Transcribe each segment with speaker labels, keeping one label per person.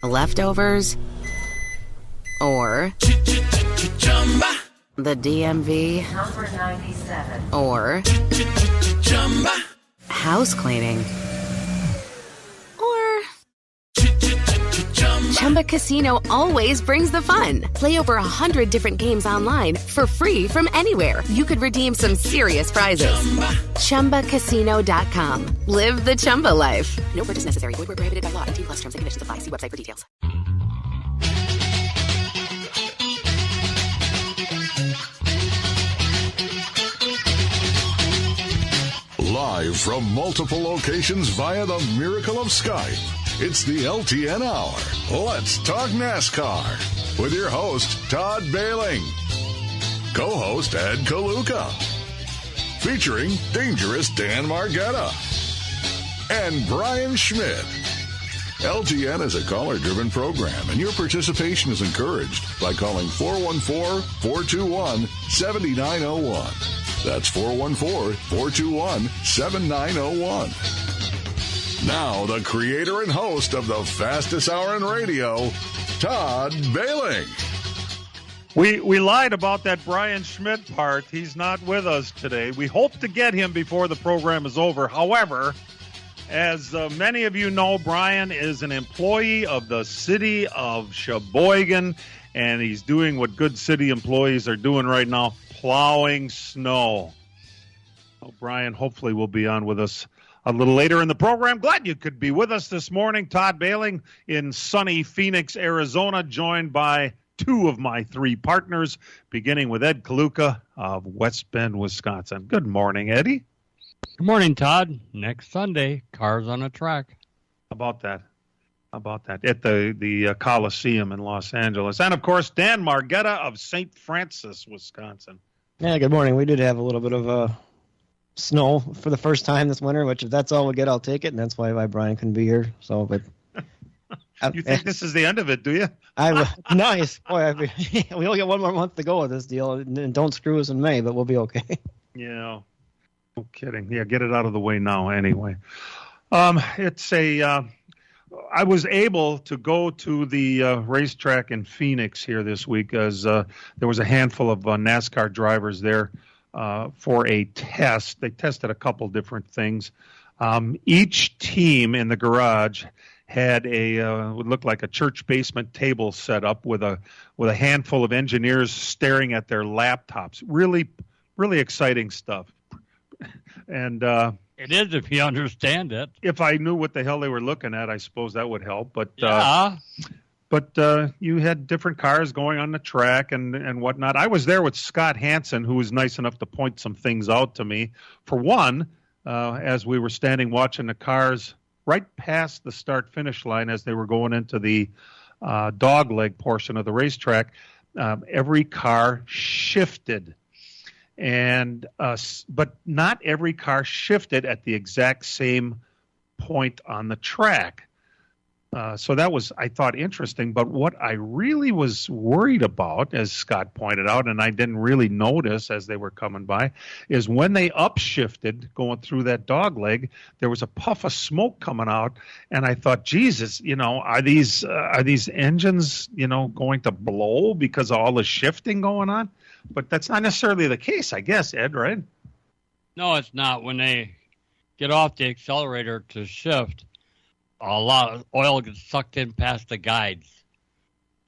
Speaker 1: leftovers, or the DMV,
Speaker 2: Number 97.
Speaker 1: or house cleaning, or Chumba Casino always brings the fun. Play over 100 different games online for free from anywhere. You could redeem some serious prizes. ChumbaCasino.com. Live the Chumba life. No purchase necessary. Void where prohibited by law. 18+ terms and conditions apply. See website for details.
Speaker 3: Live from multiple locations via the miracle of Skype, it's the LTN Hour. Let's talk NASCAR with your host, Todd Bailing. Co-host, Ed Kaluka. Featuring dangerous Dan Margetta. And Brian Schmidt. LTN is a caller-driven program, and your participation is encouraged by calling 414-421-7901. That's 414-421-7901. Now, the creator and host of the fastest hour in radio, Todd Bailing.
Speaker 4: We lied about that Brian Schmidt part. He's not with us today. We hope to get him before the program is over. However, as many of you know, Brian is an employee of the city of Sheboygan, and he's doing what good city employees are doing right now, plowing snow. Oh, Brian hopefully will be on with us a little later in the program. Glad you could be with us this morning. Todd Bailing in sunny Phoenix, Arizona, joined by two of my three partners, beginning with Ed Kaluka of West Bend, Wisconsin. Good morning, Eddie.
Speaker 5: Good morning, Todd. Next Sunday, cars on a track.
Speaker 4: How about that? At the Coliseum in Los Angeles. And, of course, Dan Margetta of St. Francis, Wisconsin.
Speaker 6: Yeah, good morning. We did have a little bit of snow for the first time this winter, which if that's all we get, I'll take it, and that's why Brian couldn't be here. So, but
Speaker 4: you think this is the end of it, do you?
Speaker 6: Nice. Boy, we only got one more month to go with this deal, and don't screw us in May, but we'll be okay.
Speaker 4: Yeah, no kidding. Yeah, get it out of the way now anyway. I was able to go to the racetrack in Phoenix here this week as there was a handful of NASCAR drivers there for a test. They tested a couple different things. Each team in the garage had would look like a church basement table set up with a handful of engineers staring at their laptops. Really, really exciting stuff. And
Speaker 5: it is if you understand it.
Speaker 4: If I knew what the hell they were looking at, I suppose that would help. But
Speaker 5: yeah.
Speaker 4: But you had different cars going on the track and whatnot. I was there with Scott Hansen, who was nice enough to point some things out to me. For one, as we were standing watching the cars right past the start-finish line as they were going into the dogleg portion of the racetrack, every car shifted. But not every car shifted at the exact same point on the track. So that was, I thought, interesting. But what I really was worried about, as Scott pointed out, and I didn't really notice as they were coming by, is when they upshifted going through that dogleg, there was a puff of smoke coming out, and I thought, Jesus, are these engines, going to blow because of all the shifting going on? But that's not necessarily the case, I guess, Ed, right?
Speaker 5: No, it's not. When they get off the accelerator to shift, a lot of oil gets sucked in past the guides.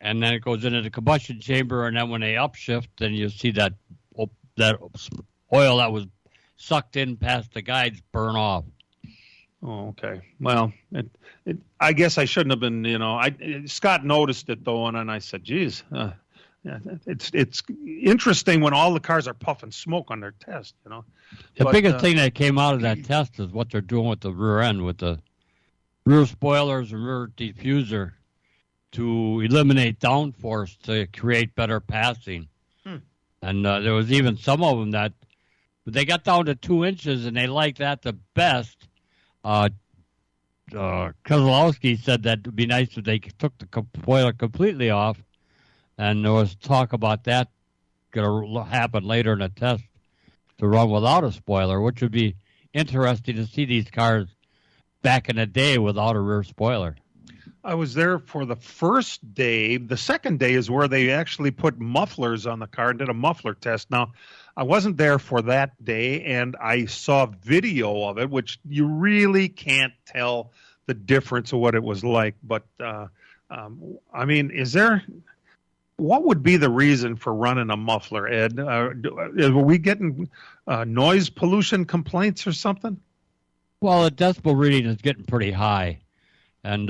Speaker 5: And then it goes into the combustion chamber, and then when they upshift, then you see that oil that was sucked in past the guides burn off.
Speaker 4: Oh, okay. Well, I guess I shouldn't have been, Scott noticed it, though, and then I said, geez, yeah, it's interesting when all the cars are puffing smoke on their test,
Speaker 5: The biggest thing that came out of that test is what they're doing with the rear end, with the rear spoilers and rear diffuser to eliminate downforce to create better passing. And there was even some of them that they got down to 2 inches, and they liked that the best. Kozlowski said that it would be nice if they took the spoiler completely off. And there was talk about that going to happen later in the test to run without a spoiler, which would be interesting to see these cars back in the day without a rear spoiler.
Speaker 4: I was there for the first day. The second day is where they actually put mufflers on the car and did a muffler test. Now, I wasn't there for that day, and I saw video of it, which you really can't tell the difference of what it was like. But, I mean, what would be the reason for running a muffler, Ed? Are we getting noise pollution complaints or something?
Speaker 5: Well, the decibel reading is getting pretty high. And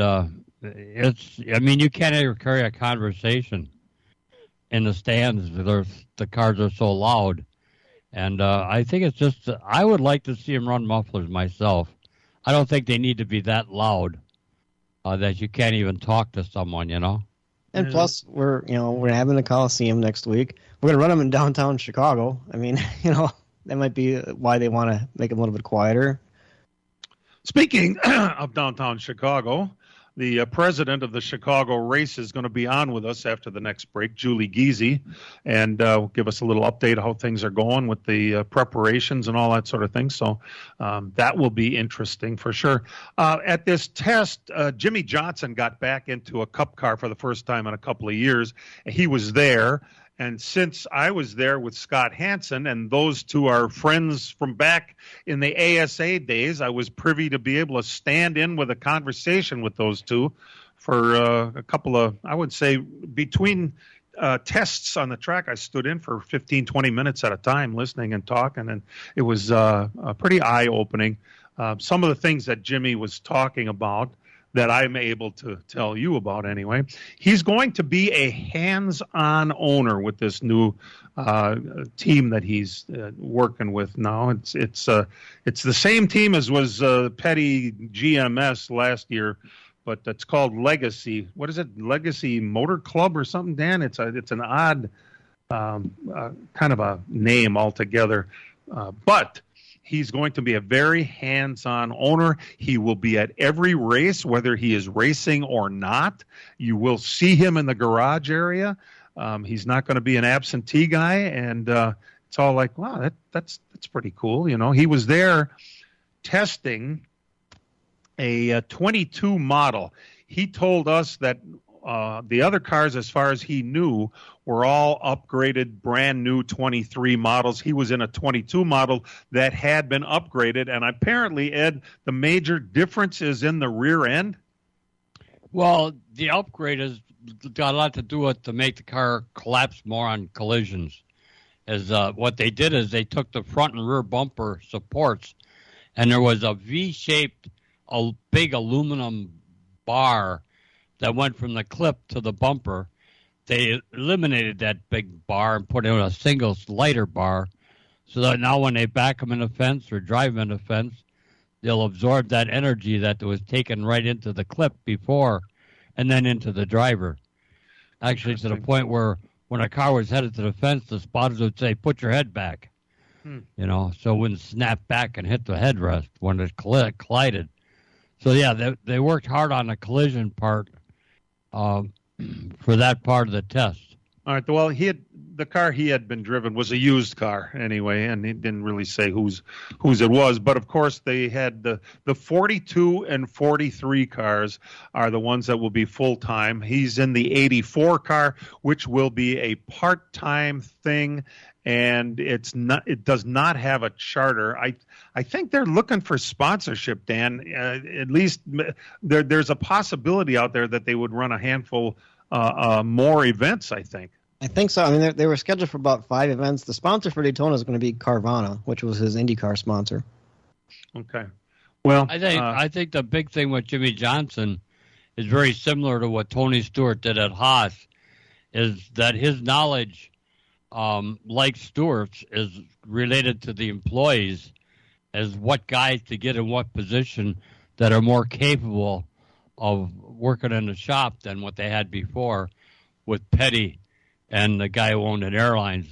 Speaker 5: you can't ever carry a conversation in the stands. The cars are so loud. And I think it's just, I would like to see them run mufflers myself. I don't think they need to be that loud that you can't even talk to someone,
Speaker 6: And plus, we're having the Coliseum next week. We're going to run them in downtown Chicago. I mean, that might be why they want to make them a little bit quieter.
Speaker 4: Speaking of downtown Chicago, the president of the Chicago race is going to be on with us after the next break, Julie Giese, and give us a little update of how things are going with the preparations and all that sort of thing. So that will be interesting for sure. At this test, Jimmy Johnson got back into a Cup car for the first time in a couple of years. He was there. And since I was there with Scott Hansen, and those two are friends from back in the ASA days, I was privy to be able to stand in with a conversation with those two for a couple of, I would say, between tests on the track, I stood in for 15, 20 minutes at a time listening and talking, and it was pretty eye-opening. Some of the things that Jimmy was talking about that I'm able to tell you about anyway. He's going to be a hands-on owner with this new team that he's working with now. It's the same team as was Petty GMS last year, but it's called Legacy. What is it? Legacy Motor Club or something, Dan? It's an odd kind of a name altogether, but he's going to be a very hands-on owner. He will be at every race, whether he is racing or not. You will see him in the garage area. He's not going to be an absentee guy, and it's all like, wow, that's pretty cool. He was there testing a 22 model. He told us that the other cars, as far as he knew, were all upgraded, brand new 23 models. He was in a 22 model that had been upgraded, and apparently, Ed, the major difference is in the rear end.
Speaker 5: Well, the upgrade has got a lot to do with to make the car collapse more on collisions. What they did is they took the front and rear bumper supports, and there was a V-shaped, a big aluminum bar that went from the clip to the bumper. They eliminated that big bar and put in a single lighter bar so that now when they back them in the fence or drive them in the fence, they'll absorb that energy that was taken right into the clip before and then into the driver. Actually, to the point where when a car was headed to the fence, the spotters would say, put your head back, so it wouldn't snap back and hit the headrest when it collided. So, yeah, they worked hard on the collision part for that part of the test.
Speaker 4: All right. Well, the car he had been driven was a used car anyway, and he didn't really say whose it was. But of course, they had the 42 and 43 cars are the ones that will be full time. He's in the 84 car, which will be a part-time thing, and it does not have a charter. I think they're looking for sponsorship, Dan. At least there's a possibility out there that they would run a handful more events, I think.
Speaker 6: I think so. I mean, they were scheduled for about 5 events. The sponsor for Daytona is going to be Carvana, which was his IndyCar sponsor.
Speaker 4: Okay. Well,
Speaker 5: I think the big thing with Jimmy Johnson is very similar to what Tony Stewart did at Haas, is that his knowledge, like Stewart's, is related to the employees as what guys to get in what position that are more capable of working in the shop than what they had before with Petty and the guy who owned an airlines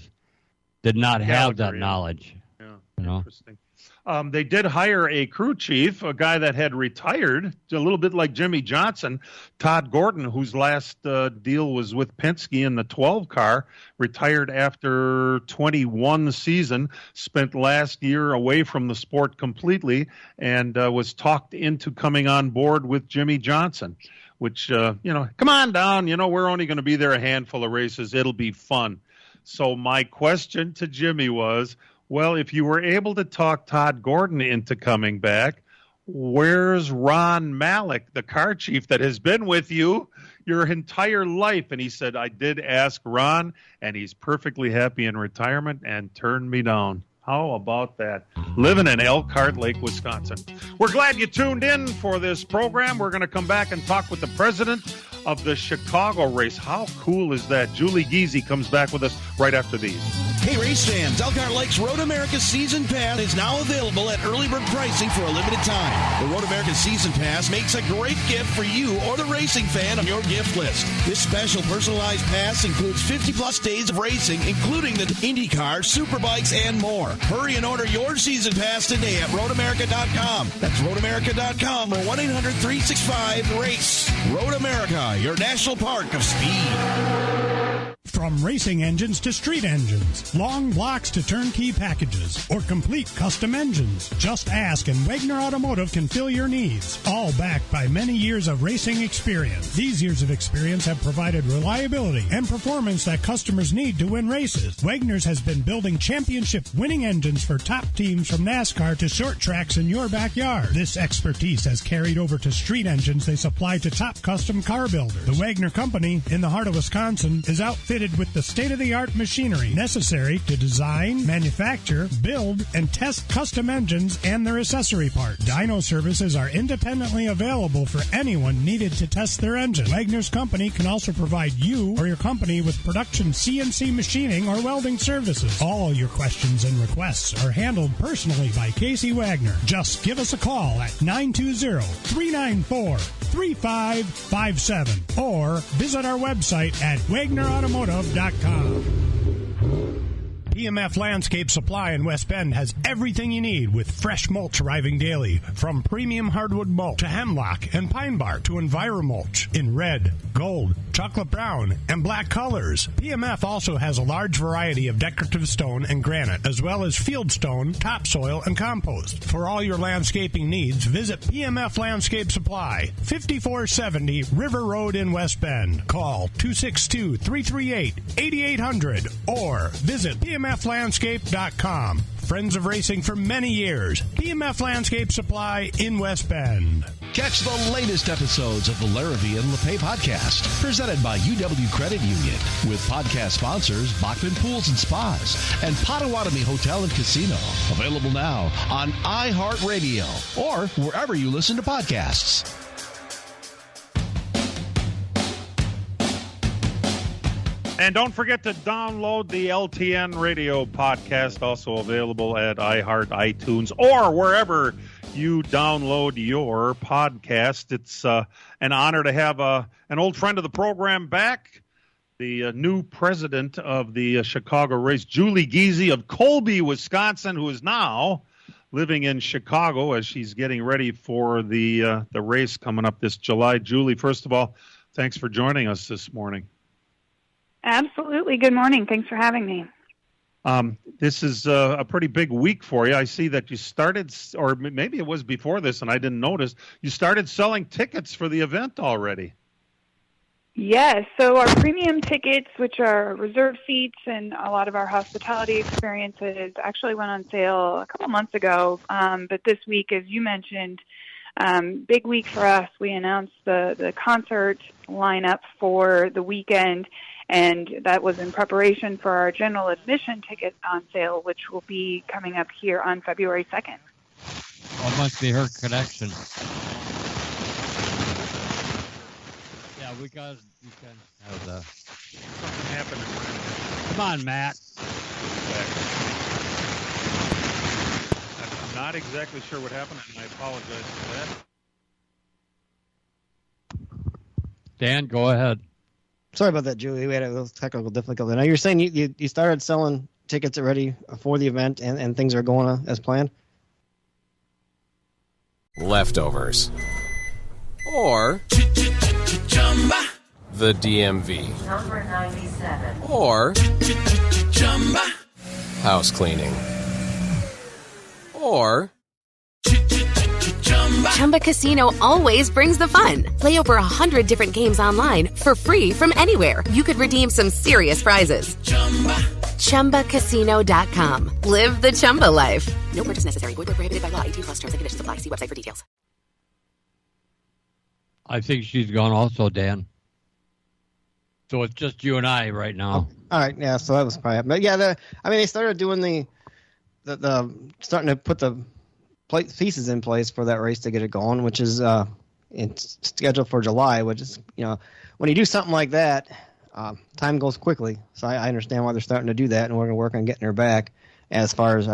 Speaker 5: did not have that knowledge.
Speaker 4: Yeah, interesting. They did hire a crew chief, a guy that had retired, a little bit like Jimmy Johnson, Todd Gordon, whose last deal was with Penske in the 12 car, retired after 21 season, spent last year away from the sport completely, and was talked into coming on board with Jimmy Johnson. which, come on down. We're only going to be there a handful of races. It'll be fun. So my question to Jimmy was, well, if you were able to talk Todd Gordon into coming back, where's Ron Malik, the car chief that has been with you your entire life? And he said, I did ask Ron, and he's perfectly happy in retirement and turned me down. How about that? Living in Elkhart Lake, Wisconsin. We're glad you tuned in for this program. We're going to come back and talk with the president of the Chicago race. How cool is that? Julie Giese comes back with us right after these.
Speaker 2: Hey, race fans, Elkhart Lake's Road America Season Pass is now available at early bird pricing for a limited time. The Road America Season Pass makes a great gift for you or the racing fan on your gift list. This special personalized pass includes 50-plus days of racing, including the IndyCar, Superbikes, and more. Hurry and order your season pass today at roadamerica.com. That's roadamerica.com or 1-800-365-RACE. Road America, your national park of speed.
Speaker 7: From racing engines to street engines, long blocks to turnkey packages, or complete custom engines, just ask and Wagner Automotive can fill your needs. All backed by many years of racing experience. These years of experience have provided reliability and performance that customers need to win races. Wagner's has been building championship winning engines for top teams from NASCAR to short tracks in your backyard. This expertise has carried over to street engines they supply to top custom car builders. The Wagner Company, in the heart of Wisconsin, is outfitted with the state-of-the-art machinery necessary to design, manufacture, build, and test custom engines and their accessory parts. Dyno services are independently available for anyone needed to test their engine. Wagner's Company can also provide you or your company with production CNC machining or welding services. All your questions and requests are handled personally by Casey Wagner. Just give us a call at 920-394-3557 or visit our website at wagnerautomotive.com. PMF Landscape Supply in West Bend has everything you need with fresh mulch arriving daily, from premium hardwood mulch to hemlock and pine bark to EnviroMulch in red, gold, chocolate brown, and black colors. PMF also has a large variety of decorative stone and granite, as well as field stone, topsoil, and compost. For all your landscaping needs, visit PMF Landscape Supply, 5470 River Road in West Bend. Call 262-338-8800 or visit PMFlandscape.com. Friends of racing for many years. PMF Landscape Supply in West Bend.
Speaker 2: Catch the latest episodes of the Larrabee and LePay podcast, presented by UW Credit Union, with podcast sponsors Bachman Pools and Spas and Potawatomi Hotel and Casino. Available now on iHeartRadio or wherever you listen to podcasts.
Speaker 4: And don't forget to download the LTN radio podcast, also available at iHeart, iTunes, or wherever you download your podcast. It's an honor to have an old friend of the program back, the new president of the Chicago race, Julie Giese of Colby, Wisconsin, who is now living in Chicago as she's getting ready for the race coming up this July. Julie, first of all, thanks for joining us this morning.
Speaker 8: Absolutely. Good morning. Thanks for having me.
Speaker 4: This is a pretty big week for you. I see that you started, or maybe it was before this and I didn't notice, you started selling tickets for the event already.
Speaker 8: Yes. So our premium tickets, which are reserved seats and a lot of our hospitality experiences, actually went on sale a couple months ago. But this week, as you mentioned, big week for us. We announced the concert lineup for the weekend, and that was in preparation for our general admission ticket on sale, which will be coming up here on February 2nd.
Speaker 5: Oh, it must be her connection. Yeah, we can have the...
Speaker 4: Something happened.
Speaker 5: Come on, Matt.
Speaker 4: I'm not exactly sure what happened, and I apologize for that.
Speaker 5: Dan, go ahead.
Speaker 6: Sorry about that, Julie. We had a little technical difficulty. Now, you're saying you started selling tickets already for the event, and things are going as planned?
Speaker 9: Leftovers. Or the DMV.
Speaker 10: Number 97.
Speaker 9: Or house cleaning. Or
Speaker 1: Chumba Casino always brings the fun. Play over 100 different games online for free from anywhere. You could redeem some serious prizes. ChumbaCasino.com. Live the Chumba life. No purchase necessary. Void where prohibited by law. 18+ terms and conditions apply. See website for details.
Speaker 5: I think she's gone also, Dan. So it's just you and I right now.
Speaker 6: All right, yeah. So that was probably, but yeah, they started doing the starting to put the pieces in place for that race to get it going, which is it's scheduled for July. Which is, when you do something like that, time goes quickly. So I understand why they're starting to do that, and we're going to work on getting her back as far as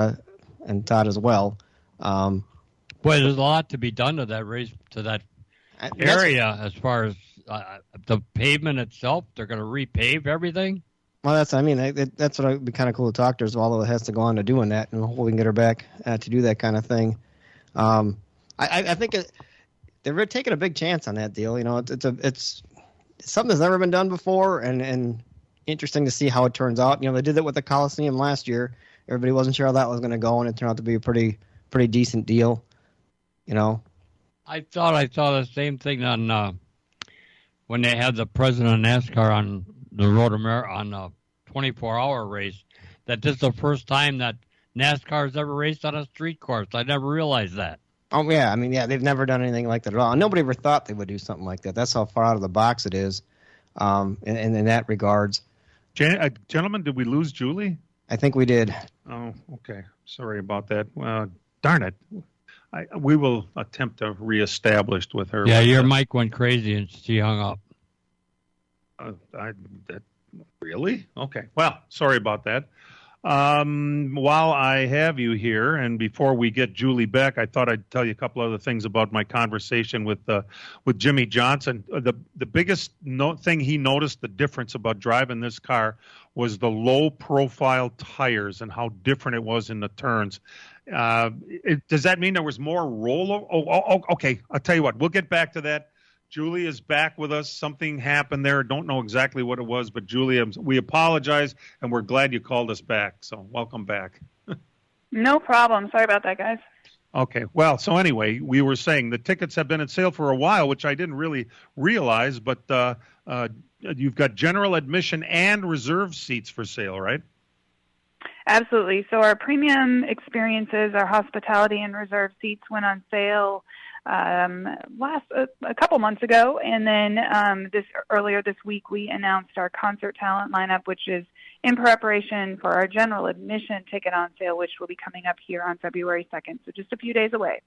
Speaker 6: and Todd as well.
Speaker 5: Boy, there's a lot to be done to that race, to that area, as far as the pavement itself. They're going to repave everything.
Speaker 6: Well, that's what would be kind of cool to talk to her, although it has to go on to doing that, and hopefully we can get her back to do that kind of thing. I think they're taking a big chance on that deal. It's something that's never been done before, and interesting to see how it turns out. They did it with the Coliseum last year. Everybody wasn't sure how that was going to go, and it turned out to be a pretty decent deal.
Speaker 5: I thought I saw the same thing on when they had the president of NASCAR on the Road America on a 24-hour race. That this is the first time that NASCAR has ever raced on a street course. I never realized that. Oh
Speaker 6: yeah, they've never done anything like that at all. Nobody ever thought they would do something like that. That's how far out of the box it is, in that regards.
Speaker 4: Gentlemen, did we lose Julie?
Speaker 6: I think we did.
Speaker 4: Oh, okay. Sorry about that. Darn it. We will attempt to reestablish with her.
Speaker 5: Yeah, your mic went crazy and she hung up.
Speaker 4: Really? Okay. Well, sorry about that. While I have you here, and before we get Julie back, I thought I'd tell you a couple other things about my conversation with Jimmy Johnson. The biggest thing he noticed, the difference about driving this car, was the low-profile tires and how different it was in the turns. Does that mean there was more rollover? Oh, okay. I'll tell you what. We'll get back to that. Julie is back with us. Something happened there. Don't know exactly what it was, but Julie, we apologize, and we're glad you called us back. So welcome back.
Speaker 8: No problem. Sorry about that, guys.
Speaker 4: Okay. Well, so anyway, we were saying the tickets have been on sale for a while, which I didn't really realize, but you've got general admission and reserve seats for sale, right?
Speaker 8: Absolutely. So our premium experiences, our hospitality and reserve seats went on sale a couple months ago, and then earlier this week we announced our concert talent lineup, which is in preparation for our general admission ticket on sale, which will be coming up here on February 2nd, so just a few days away.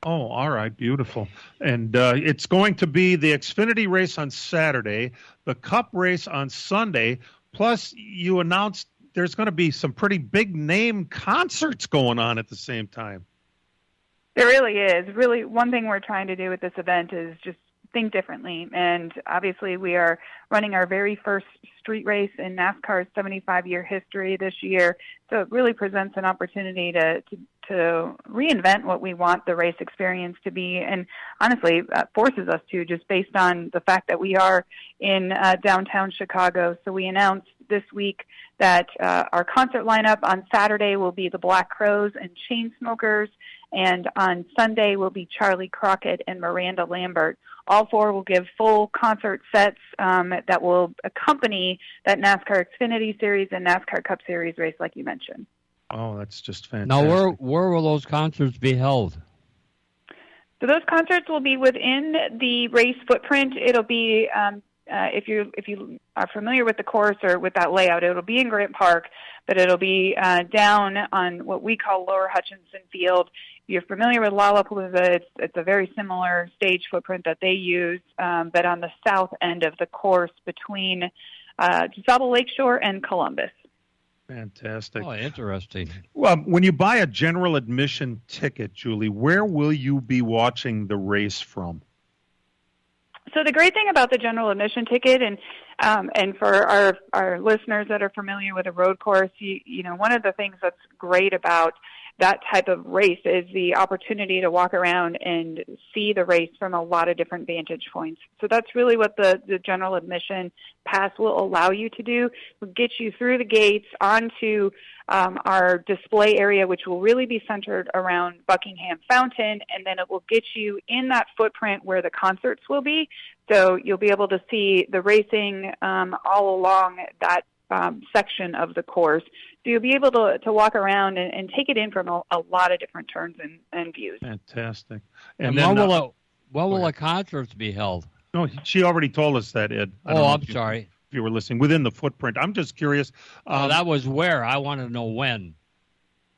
Speaker 4: Oh, all right, beautiful. And it's going to be the Xfinity race on Saturday, the Cup race on Sunday, plus you announced there's going to be some pretty big name concerts going on at the same time.
Speaker 8: There really is. Really, one thing we're trying to do with this event is just think differently. And obviously, we are running our very first street race in NASCAR's 75-year history this year. So it really presents an opportunity to reinvent what we want the race experience to be, and honestly forces us to, just based on the fact that we are in downtown Chicago. So we announced this week that our concert lineup on Saturday will be the Black Crowes and Chainsmokers, and on Sunday will be Charlie Crockett and Miranda Lambert. All four will give full concert sets that will accompany that NASCAR Xfinity Series and NASCAR Cup Series race, like you mentioned.
Speaker 4: Oh, that's just fantastic.
Speaker 5: Now, where will those concerts be held?
Speaker 8: So those concerts will be within the race footprint. It'll be if you are familiar with the course or with that layout, it'll be in Grant Park, but it'll be down on what we call Lower Hutchinson Field. If you're familiar with Lollapalooza, it's a very similar stage footprint that they use, but on the south end of the course between DuSable Lakeshore and Columbus.
Speaker 4: Fantastic.
Speaker 5: Oh, interesting.
Speaker 4: Well, when you buy a general admission ticket, Julie, where will you be watching the race from?
Speaker 8: So the great thing about the general admission ticket, and for our listeners that are familiar with a road course, you know, one of the things that's great about that type of race is the opportunity to walk around and see the race from a lot of different vantage points. So that's really what the general admission pass will allow you to do. We'll get you through the gates onto our display area, which will really be centered around Buckingham Fountain, and then it will get you in that footprint where the concerts will be. So you'll be able to see the racing all along that section of the course. So you'll be able to walk around and take it in from a lot of different turns and views.
Speaker 4: Fantastic.
Speaker 5: And then, when will the concerts be held?
Speaker 4: No, she already told us that, Ed.
Speaker 5: I'm sorry.
Speaker 4: If you were listening, within the footprint. I'm just curious.
Speaker 5: That was where. I want to know when.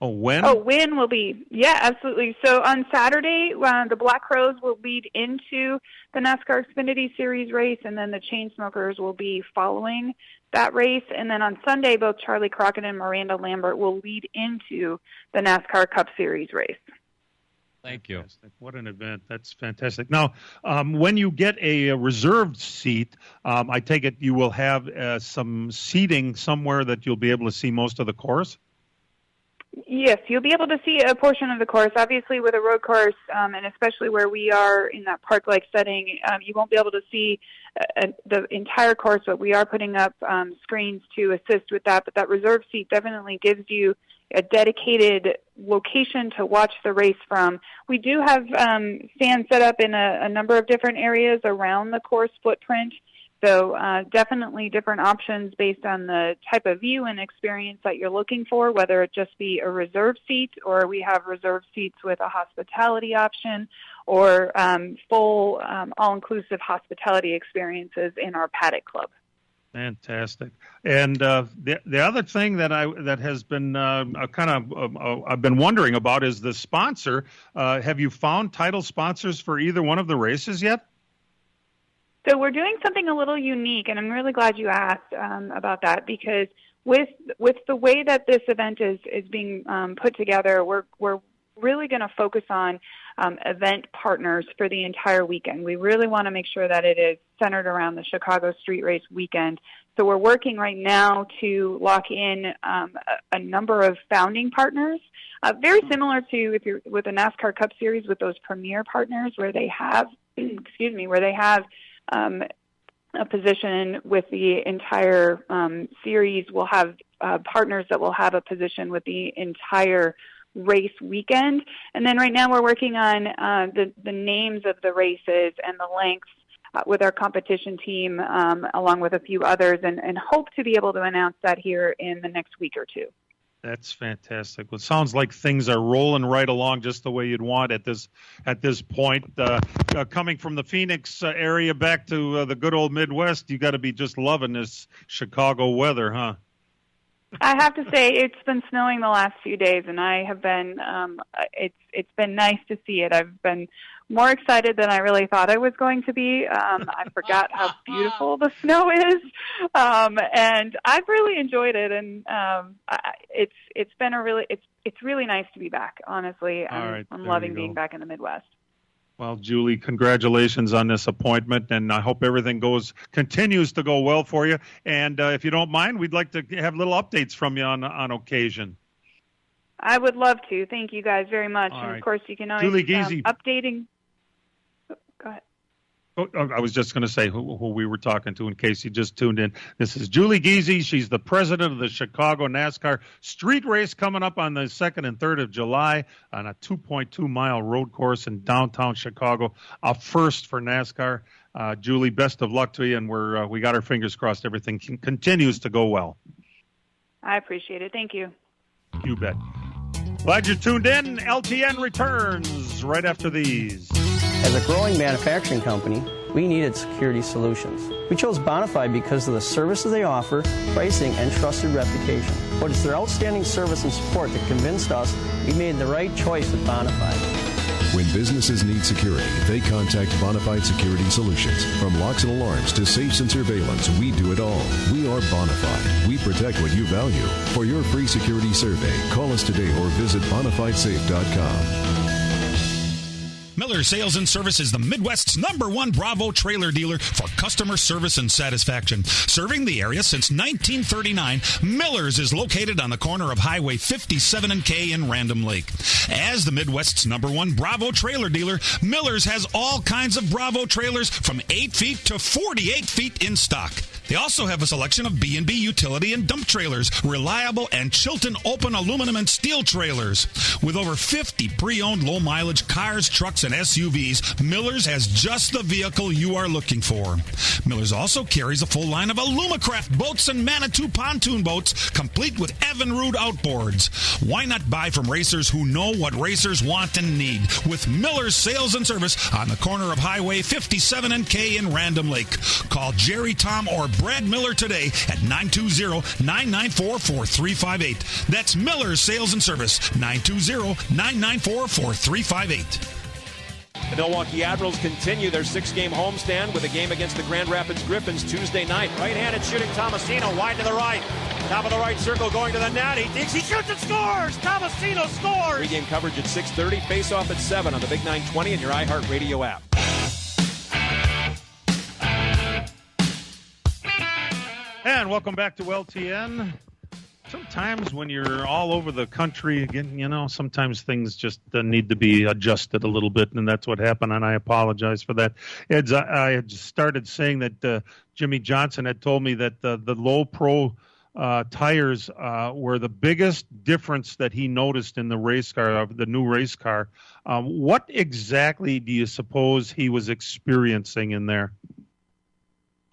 Speaker 4: Oh, when?
Speaker 8: Oh, when will be. Yeah, absolutely. So on Saturday, the Black Crows will lead into the NASCAR Xfinity Series race, and then the Chainsmokers will be following that race. And then on Sunday, both Charlie Crockett and Miranda Lambert will lead into the NASCAR Cup Series race.
Speaker 5: Thank you.
Speaker 4: Fantastic. What an event. That's fantastic. Now, when you get a reserved seat, I take it you will have some seating somewhere that you'll be able to see most of the course?
Speaker 8: Yes, you'll be able to see a portion of the course. Obviously, with a road course, and especially where we are in that park-like setting, you won't be able to see the entire course, but we are putting up screens to assist with that. But that reserved seat definitely gives you a dedicated location to watch the race from. We do have stands set up in a number of different areas around the course footprint. So definitely different options based on the type of view and experience that you're looking for, whether it just be a reserved seat or we have reserved seats with a hospitality option or full all-inclusive hospitality experiences in our Paddock Club.
Speaker 4: Fantastic. And the other thing that has been I've been wondering about is the sponsor. Have you found title sponsors for either one of the races yet?
Speaker 8: So we're doing something a little unique, and I'm really glad you asked about that, because with the way that this event is being put together, we're really going to focus on event partners for the entire weekend. We really want to make sure that it is centered around the Chicago Street Race weekend. So we're working right now to lock in a number of founding partners, very similar to if you're with the NASCAR Cup Series with those premier partners where they have, a position with the entire series. We'll have partners that will have a position with the entire race weekend. And then right now we're working on the names of the races and the lengths with our competition team, along with a few others, and hope to be able to announce that here in the next week or two.
Speaker 4: That's fantastic. Well, it sounds like things are rolling right along just the way you'd want at this point. Coming from the Phoenix area back to the good old Midwest, you got to be just loving this Chicago weather, huh?
Speaker 8: I have to say it's been snowing the last few days, and I have been. It's been nice to see it. I've been more excited than I really thought I was going to be. I forgot how beautiful the snow is, and I've really enjoyed it. And it's been it's really nice to be back. Honestly, I'm loving being back in the Midwest.
Speaker 4: Well, Julie, congratulations on this appointment, and I hope everything continues to go well for you. And if you don't mind, we'd like to have little updates from you on occasion.
Speaker 8: I would love to. Thank you guys very much.
Speaker 4: All
Speaker 8: and
Speaker 4: right.
Speaker 8: Of course, you can always
Speaker 4: Julie Giese.
Speaker 8: updating. Go ahead.
Speaker 4: Oh, I was just going to say who we were talking to in case you just tuned in. This is Julie Giese. She's the president of the Chicago NASCAR Street Race coming up on the 2nd and 3rd of July on a 2.2-mile road course in downtown Chicago, a first for NASCAR. Julie, best of luck to you, and we got our fingers crossed everything continues to go well.
Speaker 8: I appreciate it. Thank you.
Speaker 4: You bet. Glad you tuned in. LTN returns right after these.
Speaker 10: As a growing manufacturing company, we needed security solutions. We chose Bonafide because of the services they offer, pricing, and trusted reputation. But it's their outstanding service and support that convinced us we made the right choice with Bonafide.
Speaker 11: When businesses need security, they contact Bonafide Security Solutions. From locks and alarms to safes and surveillance, we do it all. We are Bonafide. We protect what you value. For your free security survey, call us today or visit bonafidesafe.com.
Speaker 12: Miller Sales and Service is the Midwest's #1 Bravo trailer dealer for customer service and satisfaction. Serving the area since 1939, Miller's is located on the corner of Highway 57 and K in Random Lake. As the Midwest's #1 Bravo trailer dealer, Miller's has all kinds of Bravo trailers from 8 feet to 48 feet in stock. They also have a selection of B&B utility and dump trailers, reliable and Chilton open aluminum and steel trailers. With over 50 pre-owned low-mileage cars, trucks, and SUVs, Miller's has just the vehicle you are looking for. Miller's also carries a full line of Alumacraft boats and Manitou pontoon boats, complete with Evinrude outboards. Why not buy from racers who know what racers want and need? With Miller's Sales and Service on the corner of Highway 57 and K in Random Lake. Call Jerry, Tom, or Brad Miller today at 920-994-4358. That's Miller's Sales and Service, 920-994-4358.
Speaker 13: The Milwaukee Admirals continue their 6-game homestand with a game against the Grand Rapids Griffins Tuesday night.
Speaker 14: Right-handed shooting Tomasino, wide to the right. Top of the right circle going to the net. He thinks he shoots and scores! Tomasino scores!
Speaker 13: Pre-game coverage at 6:30, face-off at 7 on the Big 920 and your iHeartRadio app.
Speaker 4: And welcome back to LTN. Sometimes when you're all over the country, again, sometimes things just need to be adjusted a little bit, and that's what happened, and I apologize for that. I had started saying that Jimmy Johnson had told me that the low pro tires were the biggest difference that he noticed in the race car, the new race car. What exactly do you suppose he was experiencing in there?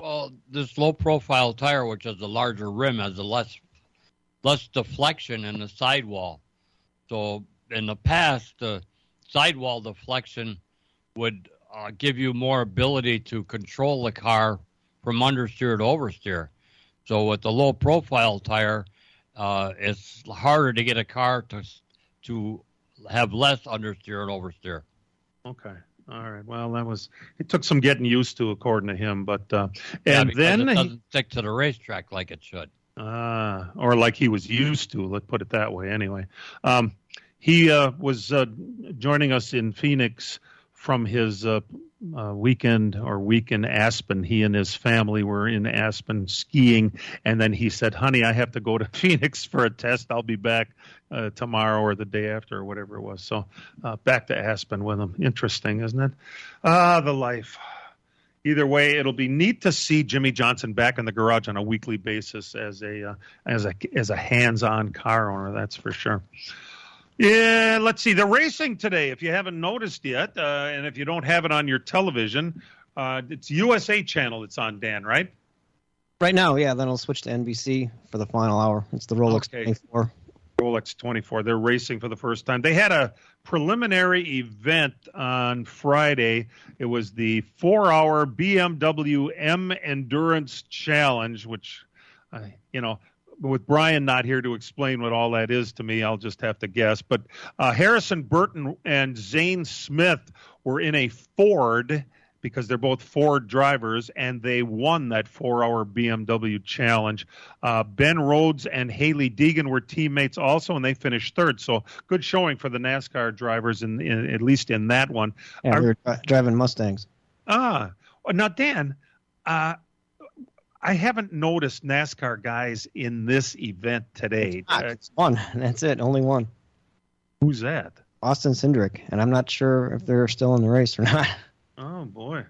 Speaker 5: Well, this low-profile tire, which has a larger rim, has a less deflection in the sidewall. So in the past, the sidewall deflection would give you more ability to control the car from understeer to oversteer. So with the low-profile tire, it's harder to get a car to have less understeer and oversteer.
Speaker 4: Okay. All right. Well, it took some getting used to, according to him. But
Speaker 5: then it doesn't stick to the racetrack like it should.
Speaker 4: Or like he was used to. Let's put it that way. Anyway, he was joining us in Phoenix from his week in Aspen. He and his family were in Aspen skiing, and then he said, "Honey, I have to go to Phoenix for a test. I'll be back tomorrow or the day after or whatever it was." So back to Aspen with him. Interesting, isn't it? The life. Either way, it'll be neat to see Jimmy Johnson back in the garage on a weekly basis as a hands-on car owner. That's for sure. Yeah, let's see. The racing today, if you haven't noticed yet, and if you don't have it on your television, it's USA Channel it's on, Dan, right?
Speaker 6: Right now, yeah. Then I'll switch to NBC for the final hour. It's the Rolex 24.
Speaker 4: Rolex 24. They're racing for the first time. They had a preliminary event on Friday. It was the 4-hour BMW M Endurance Challenge, which, with Brian not here to explain what all that is to me, I'll just have to guess. But Harrison Burton and Zane Smith were in a Ford because they're both Ford drivers, and they won that 4-hour BMW challenge. Ben Rhodes and Haley Deegan were teammates also, and they finished third. So good showing for the NASCAR drivers, in at least in that one.
Speaker 6: Yeah, we were driving Mustangs.
Speaker 4: Now, Dan, I haven't noticed NASCAR guys in this event today.
Speaker 6: It's one. That's it. Only one.
Speaker 4: Who's that?
Speaker 6: Austin Cindric, and I'm not sure if they're still in the race or not.
Speaker 4: Oh, boy.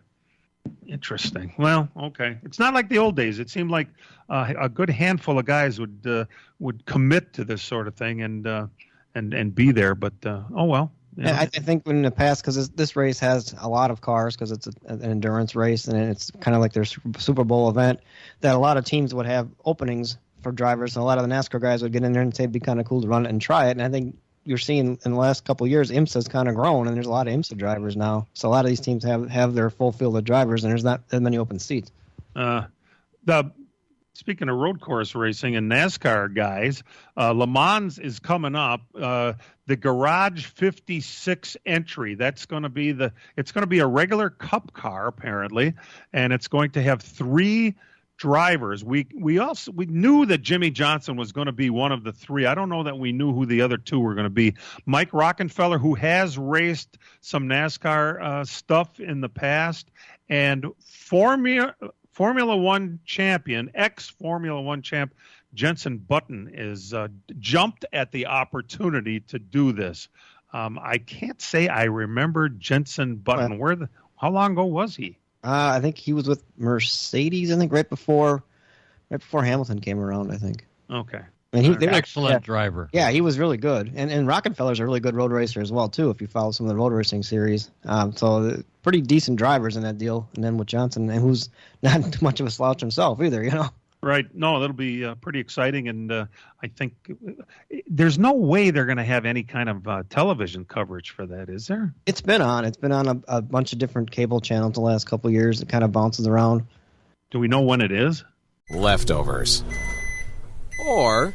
Speaker 4: Interesting. Well, okay. It's not like the old days. It seemed like a good handful of guys would commit to this sort of thing and be there. But, oh, well.
Speaker 6: Yeah. I think in the past, because this race has a lot of cars, because it's an endurance race, and it's kind of like their Super Bowl event, that a lot of teams would have openings for drivers, and a lot of the NASCAR guys would get in there and say it'd be kind of cool to run it and try it. And I think you're seeing in the last couple of years, IMSA's kind of grown, and there's a lot of IMSA drivers now. So a lot of these teams have their full field of drivers, and there's not that many open seats.
Speaker 4: Speaking of road course racing and NASCAR guys, Le Mans is coming up. The Garage 56 entry. That's going to be it's going to be a regular Cup car apparently, and it's going to have 3 drivers. We knew that Jimmy Johnson was going to be one of the three. I don't know that we knew who the other two were going to be. Mike Rockenfeller, who has raced some NASCAR stuff in the past, and Formula One champion, ex-Formula One champ, Jenson Button is jumped at the opportunity to do this. I can't say I remember Jenson Button. How long ago was he?
Speaker 6: I think he was with Mercedes. I think right before Hamilton came around. I think.
Speaker 4: Okay.
Speaker 6: I mean, they were
Speaker 5: excellent driver.
Speaker 6: Yeah, he was really good, and Rockefeller's a really good road racer as well too. If you follow some of the road racing series, so pretty decent drivers in that deal. And then with Johnson, and who's not too much of a slouch himself either, you know.
Speaker 4: Right. No, that'll be pretty exciting, and I think there's no way they're going to have any kind of television coverage for that, is there?
Speaker 6: It's been on. It's been on a bunch of different cable channels the last couple of years. It kind of bounces around.
Speaker 4: Do we know when it is?
Speaker 9: Leftovers. Or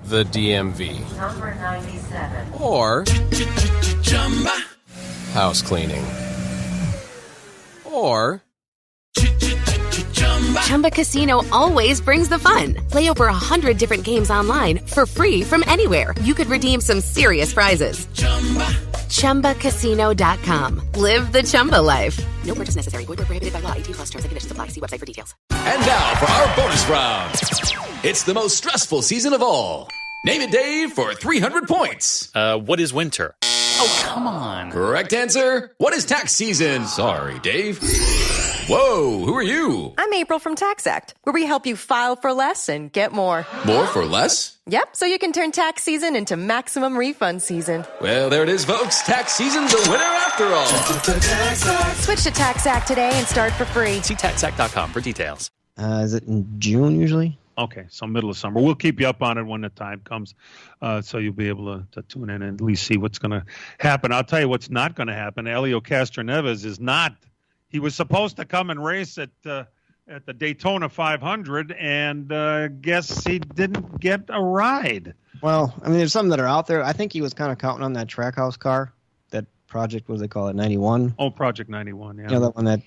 Speaker 9: the DMV.
Speaker 15: Number 97.
Speaker 9: Or house cleaning. Or
Speaker 1: Chumba Casino always brings the fun. Play over 100 different games online for free from anywhere. You could redeem some serious prizes. ChumbaCasino.com. Live the Chumba life. No purchase necessary. Void where prohibited by law. 18+ terms and conditions apply. See website for details.
Speaker 16: And now for our bonus round. It's the most stressful season of all. Name it, Dave, for 300 points.
Speaker 17: What is winter?
Speaker 16: Oh, come on. Correct answer. What is tax season? Sorry, Dave. Whoa, who are you?
Speaker 18: I'm April from Tax Act, where we help you file for less and get more.
Speaker 16: More for less?
Speaker 18: Yep, so you can turn tax season into maximum refund season.
Speaker 16: Well, there it is, folks. Tax season's a winner after all.
Speaker 18: Switch to Tax Act today and start for free.
Speaker 17: See taxact.com for details.
Speaker 6: Is it in June usually?
Speaker 4: Okay, so middle of summer. We'll keep you up on it when the time comes, so you'll be able to tune in and at least see what's going to happen. I'll tell you what's not going to happen. Elio Castroneves is not. He was supposed to come and race at the Daytona 500, and guess he didn't get a ride.
Speaker 6: Well, I mean, there's some that are out there. I think he was kind of counting on that Trackhouse car, that project, what do they call it, 91?
Speaker 4: Oh, Project 91, yeah.
Speaker 6: You know, that one that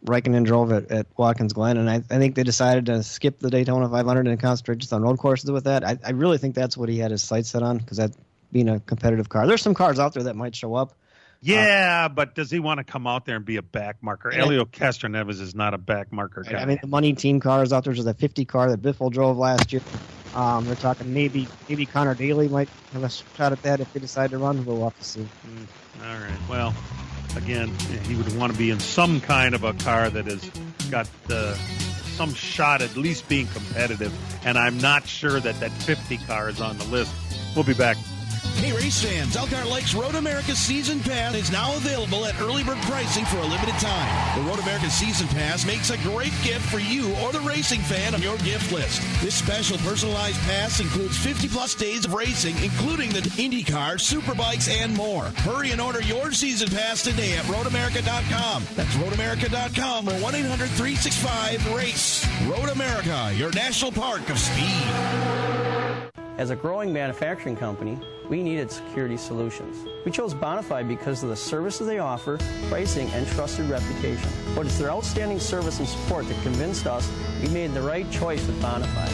Speaker 6: Raikkonen drove at Watkins Glen, and I think they decided to skip the Daytona 500 and concentrate just on road courses with that. I really think that's what he had his sights set on, because that being a competitive car. There's some cars out there that might show up.
Speaker 4: Yeah, but does he want to come out there and be a back marker? Elio Castroneves is not a back marker guy.
Speaker 6: I mean, the money team cars out there. There's a 50 car that Biffle drove last year. They're talking maybe Connor Daly might have a shot at that if they decide to run. We'll have to see.
Speaker 4: All right. Well, again, he would want to be in some kind of a car that has got some shot at least being competitive, and I'm not sure that 50 car is on the list. We'll be back.
Speaker 2: Hey, race fans, Elkhart Lakes Road America Season Pass is now available at early bird pricing for a limited time. The Road America Season Pass makes a great gift for you or the racing fan on your gift list. This special personalized pass includes 50-plus days of racing, including the IndyCar, Superbikes, and more. Hurry and order your Season Pass today at roadamerica.com. That's roadamerica.com or 1-800-365-RACE. Road America, your national park of speed.
Speaker 10: As a growing manufacturing company, we needed security solutions. We chose Bonafide because of the services they offer, pricing, and trusted reputation. But it's their outstanding service and support that convinced us we made the right choice with Bonafide.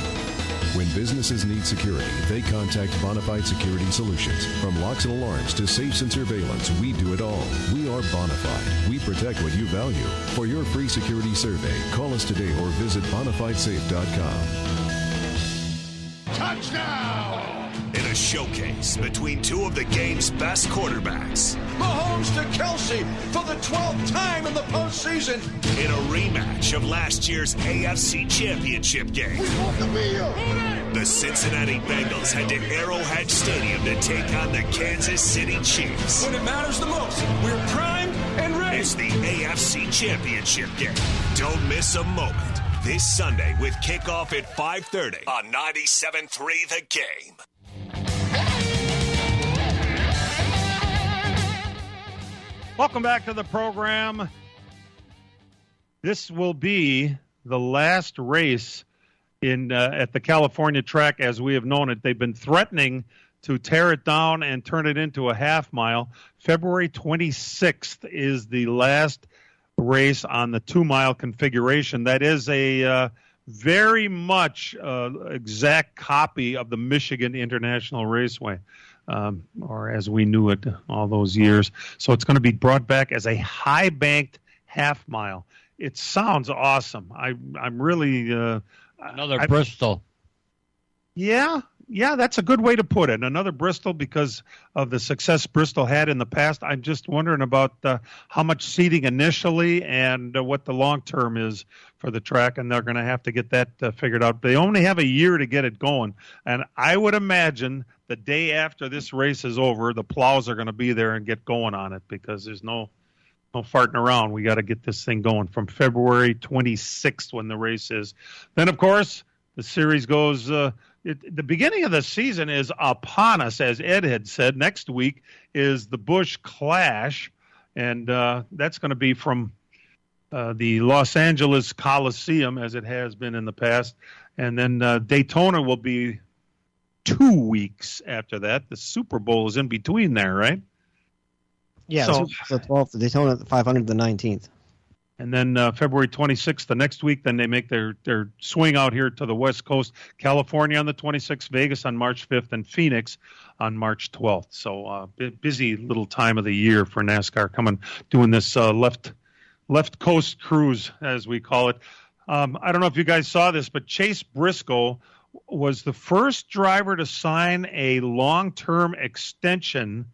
Speaker 11: When businesses need security, they contact Bonafide Security Solutions. From locks and alarms to safes and surveillance, we do it all. We are Bonafide. We protect what you value. For your free security survey, call us today or visit bonafidesafe.com.
Speaker 19: Touchdown! In a showcase between two of the game's best quarterbacks.
Speaker 20: Mahomes to Kelsey for the 12th time in the postseason.
Speaker 19: In a rematch of last year's AFC Championship game. The Cincinnati Bengals head to Arrowhead Stadium to take on the Kansas City Chiefs.
Speaker 20: When it matters the most, we're primed and ready.
Speaker 19: It's the AFC Championship game. Don't miss a moment. This Sunday with kickoff at 5:30 on 97.3 The Game.
Speaker 4: Welcome back to the program. This will be the last race in at the California track as we have known it. They've been threatening to tear it down and turn it into a half mile. February 26th is the last race on the 2-mile configuration. That is a very much exact copy of the Michigan International Raceway, or as we knew it all those years. So it's going to be brought back as a high-banked half-mile. It sounds awesome. I'm really
Speaker 5: another Bristol.
Speaker 4: Yeah, that's a good way to put it. Another Bristol, because of the success Bristol had in the past. I'm just wondering about how much seating initially and what the long term is for the track, and they're going to have to get that figured out. They only have a year to get it going, and I would imagine the day after this race is over, the plows are going to be there and get going on it, because there's no farting around. We got to get this thing going from February 26th when the race is. Then, of course, the series goes. The beginning of the season is upon us, as Ed had said. Next week is the Busch Clash, and that's going to be from the Los Angeles Coliseum, as it has been in the past. And then Daytona will be 2 weeks after that. The Super Bowl is in between there, right?
Speaker 6: Yeah, so the 12th, Daytona, the 500, the 19th.
Speaker 4: And then February 26th, the next week, then they make their swing out here to the West Coast. California on the 26th, Vegas on March 5th, and Phoenix on March 12th. So busy little time of the year for NASCAR doing this left coast cruise, as we call it. I don't know if you guys saw this, but Chase Briscoe was the first driver to sign a long-term extension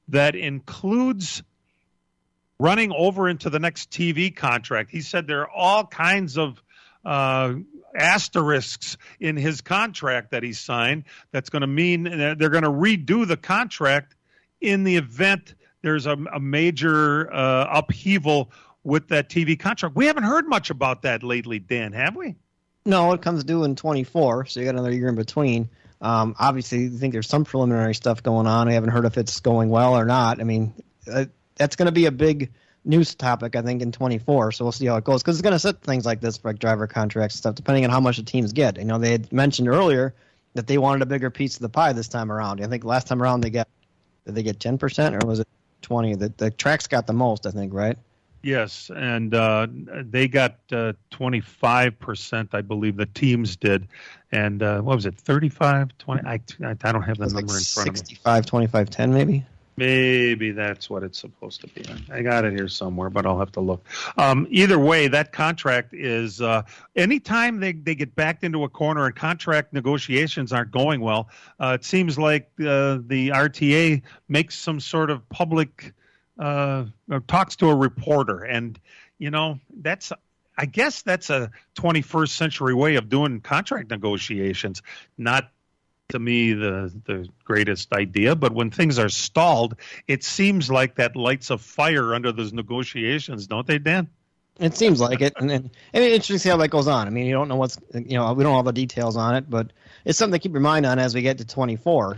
Speaker 4: that includes running over into the next TV contract. He said there are all kinds of asterisks in his contract that he signed that's going to mean that they're going to redo the contract in the event there's a major upheaval with that TV contract. We haven't heard much about that lately, Dan, have we?
Speaker 6: No, it comes due in 24, so you got another year in between. Obviously, I think there's some preliminary stuff going on. I haven't heard if it's going well or not. I mean, that's going to be a big news topic, I think, in 24. So we'll see how it goes, because it's going to set things like this for like driver contracts and stuff, depending on how much the teams get. You know, they had mentioned earlier that they wanted a bigger piece of the pie this time around. I think last time around did they get 10% or was it 20? The tracks got the most, I think, right?
Speaker 4: Yes, and they got 25%, I believe the teams did. And what was it, 35, 20? I don't have the number in front of me. 65,
Speaker 6: 25, 10 maybe?
Speaker 4: Maybe that's what it's supposed to be. I got it here somewhere, but I'll have to look. Either way, that contract is anytime they get backed into a corner and contract negotiations aren't going well, it seems like the RTA makes some sort of public talks to a reporter. And, you know, I guess that's a 21st century way of doing contract negotiations. Not to me the greatest idea, but when things are stalled, it seems like that lights a fire under those negotiations, don't they, Dan?
Speaker 6: It seems like it, and it's interesting to see how that goes on. I mean, you don't know we don't know all the details on it, but it's something to keep your mind on as we get to 24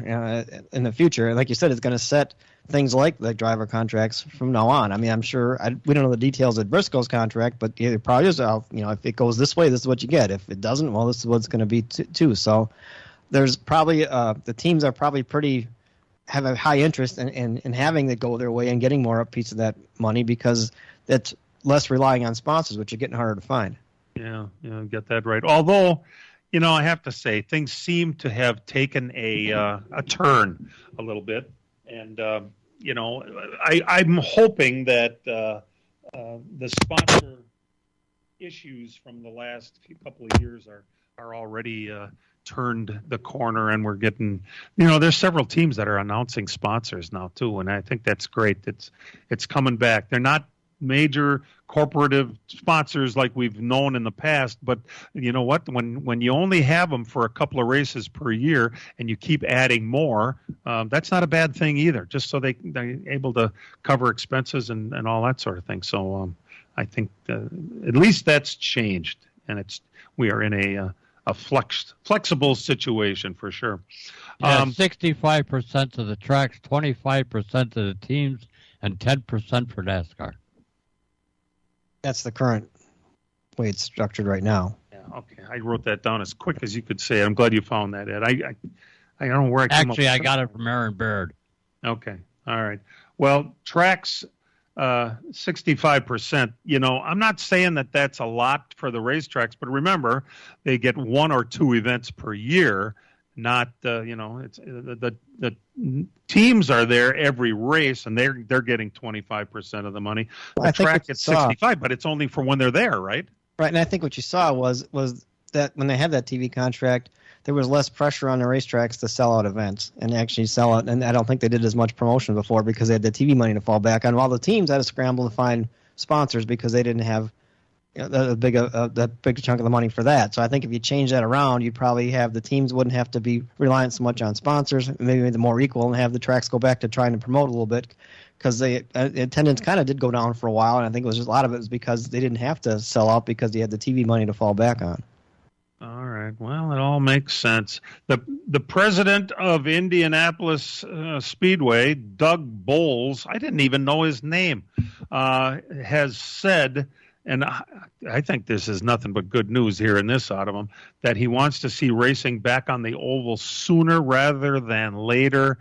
Speaker 6: in the future. Like you said, it's going to set things like the driver contracts from now on. I mean, I'm sure we don't know the details of Briscoe's contract, but it probably is. If it goes this way, this is what you get. If it doesn't, well, this is what it's going to be too. So there's probably the teams are probably have a high interest in having it go their way and getting more a piece of that money, because that's less relying on sponsors, which are getting harder to find.
Speaker 4: Yeah, get that right. Although, I have to say things seem to have taken a turn a little bit, and I'm hoping that the sponsor issues from the last couple of years are already turned the corner, and we're getting, there's several teams that are announcing sponsors now too, and I think that's great. It's coming back. They're not major corporative sponsors like we've known in the past, but you know what, when you only have them for a couple of races per year and you keep adding more, that's not a bad thing either, just so they're able to cover expenses and all that sort of thing. So I think at least that's changed, and we are in a flexible situation for sure.
Speaker 5: 65% of the tracks, 25% of the teams, and 10% for NASCAR.
Speaker 6: That's the current way it's structured right now.
Speaker 4: Yeah, okay. I wrote that down as quick as you could say it. I'm glad you found that, Ed. I don't know where I came up with
Speaker 5: I got it from Aaron Baird.
Speaker 4: Okay. All right. Well, tracks 65%. I'm not saying that that's a lot for the racetracks, but remember, they get 1 or 2 events per year. Not, it's the teams are there every race, and they're getting 25% of the money. The track gets 65, but it's only for when they're there, right?
Speaker 6: Right, and I think what you saw was that when they had that TV contract, there was less pressure on the racetracks to sell out events and actually sell out. And I don't think they did as much promotion before because they had the TV money to fall back on. While the teams had to scramble to find sponsors because they didn't have the big chunk of the money for that. So I think if you change that around, you'd probably have the teams wouldn't have to be reliant so much on sponsors, maybe make them more equal, and have the tracks go back to trying to promote a little bit. Because the attendance kind of did go down for a while, and I think it was just a lot of it was because they didn't have to sell out because they had the TV money to fall back on.
Speaker 4: All right. Well, it all makes sense. The president of Indianapolis Speedway, Doug Bowles, I didn't even know his name, has said, and I think this is nothing but good news hearing this out of him, that he wants to see racing back on the oval sooner rather than later.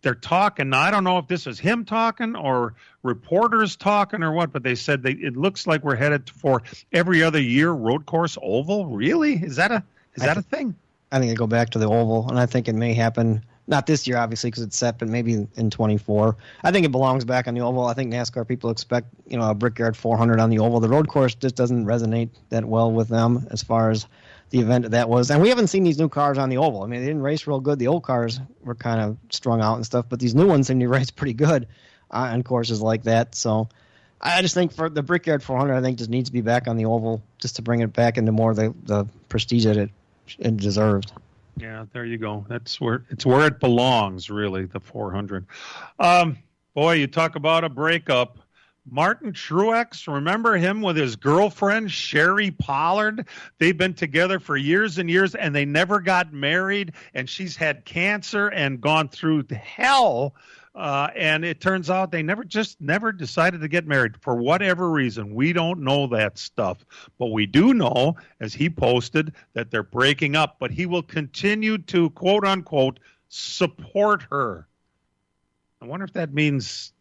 Speaker 4: They're talking. Now, I don't know if this is him talking or reporters talking or what, but they said it looks like we're headed for every other year road course oval. Really? Is that a thing?
Speaker 6: I think they go back to the oval, and I think it may happen, not this year, obviously, because it's set, but maybe in 24. I think it belongs back on the oval. I think NASCAR people expect, a Brickyard 400 on the oval. The road course just doesn't resonate that well with them as far as the event that was. And we haven't seen these new cars on the oval. I mean, they didn't race real good. The old cars were kind of strung out and stuff, but these new ones seem to race pretty good on courses like that. So I just think for the Brickyard 400, I think just needs to be back on the oval just to bring it back into more the prestige that it deserves.
Speaker 4: Yeah, there you go. That's where it belongs, really, the 400. Boy, you talk about a breakup. Martin Truex, remember him with his girlfriend, Sherry Pollard? They've been together for years and years, and they never got married, and she's had cancer and gone through hell, and it turns out they never decided to get married for whatever reason. We don't know that stuff, but we do know, as he posted, that they're breaking up, but he will continue to, quote-unquote, support her. I wonder if that means,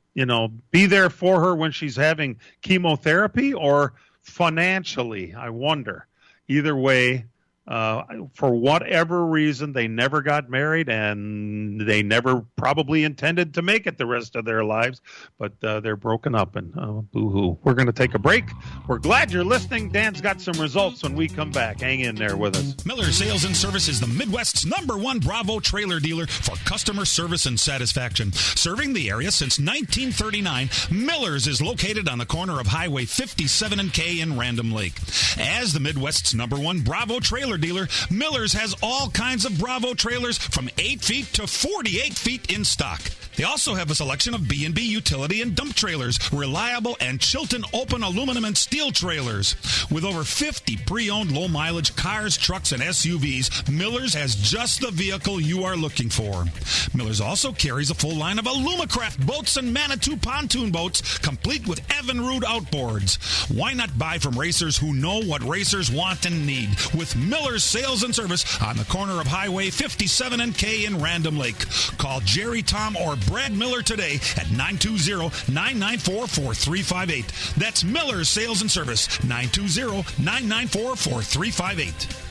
Speaker 4: be there for her when she's having chemotherapy or financially, I wonder. Either way, for whatever reason, they never got married, and they never probably intended to make it the rest of their lives, but they're broken up, and boo-hoo. We're going to take a break. We're glad you're listening. Dan's got some results when we come back. Hang in there with us.
Speaker 12: Miller Sales and Service is the Midwest's #1 Bravo trailer dealer for customer service and satisfaction. Serving the area since 1939, Miller's is located on the corner of Highway 57 and K in Random Lake. As the Midwest's #1 Bravo trailer dealer, Miller's has all kinds of Bravo trailers from 8 feet to 48 feet in stock. They also have a selection of B&B utility and dump trailers, reliable and Chilton open aluminum and steel trailers. With over 50 pre-owned low-mileage cars, trucks, and SUVs, Miller's has just the vehicle you are looking for. Miller's also carries a full line of Alumacraft boats and Manitou pontoon boats, complete with Evinrude outboards. Why not buy from racers who know what racers want and need? With Miller's Sales and Service on the corner of Highway 57 and K in Random Lake. Call Jerry, Tom, or Brad Miller today at 920-994-4358. That's Miller's Sales and Service, 920-994-4358.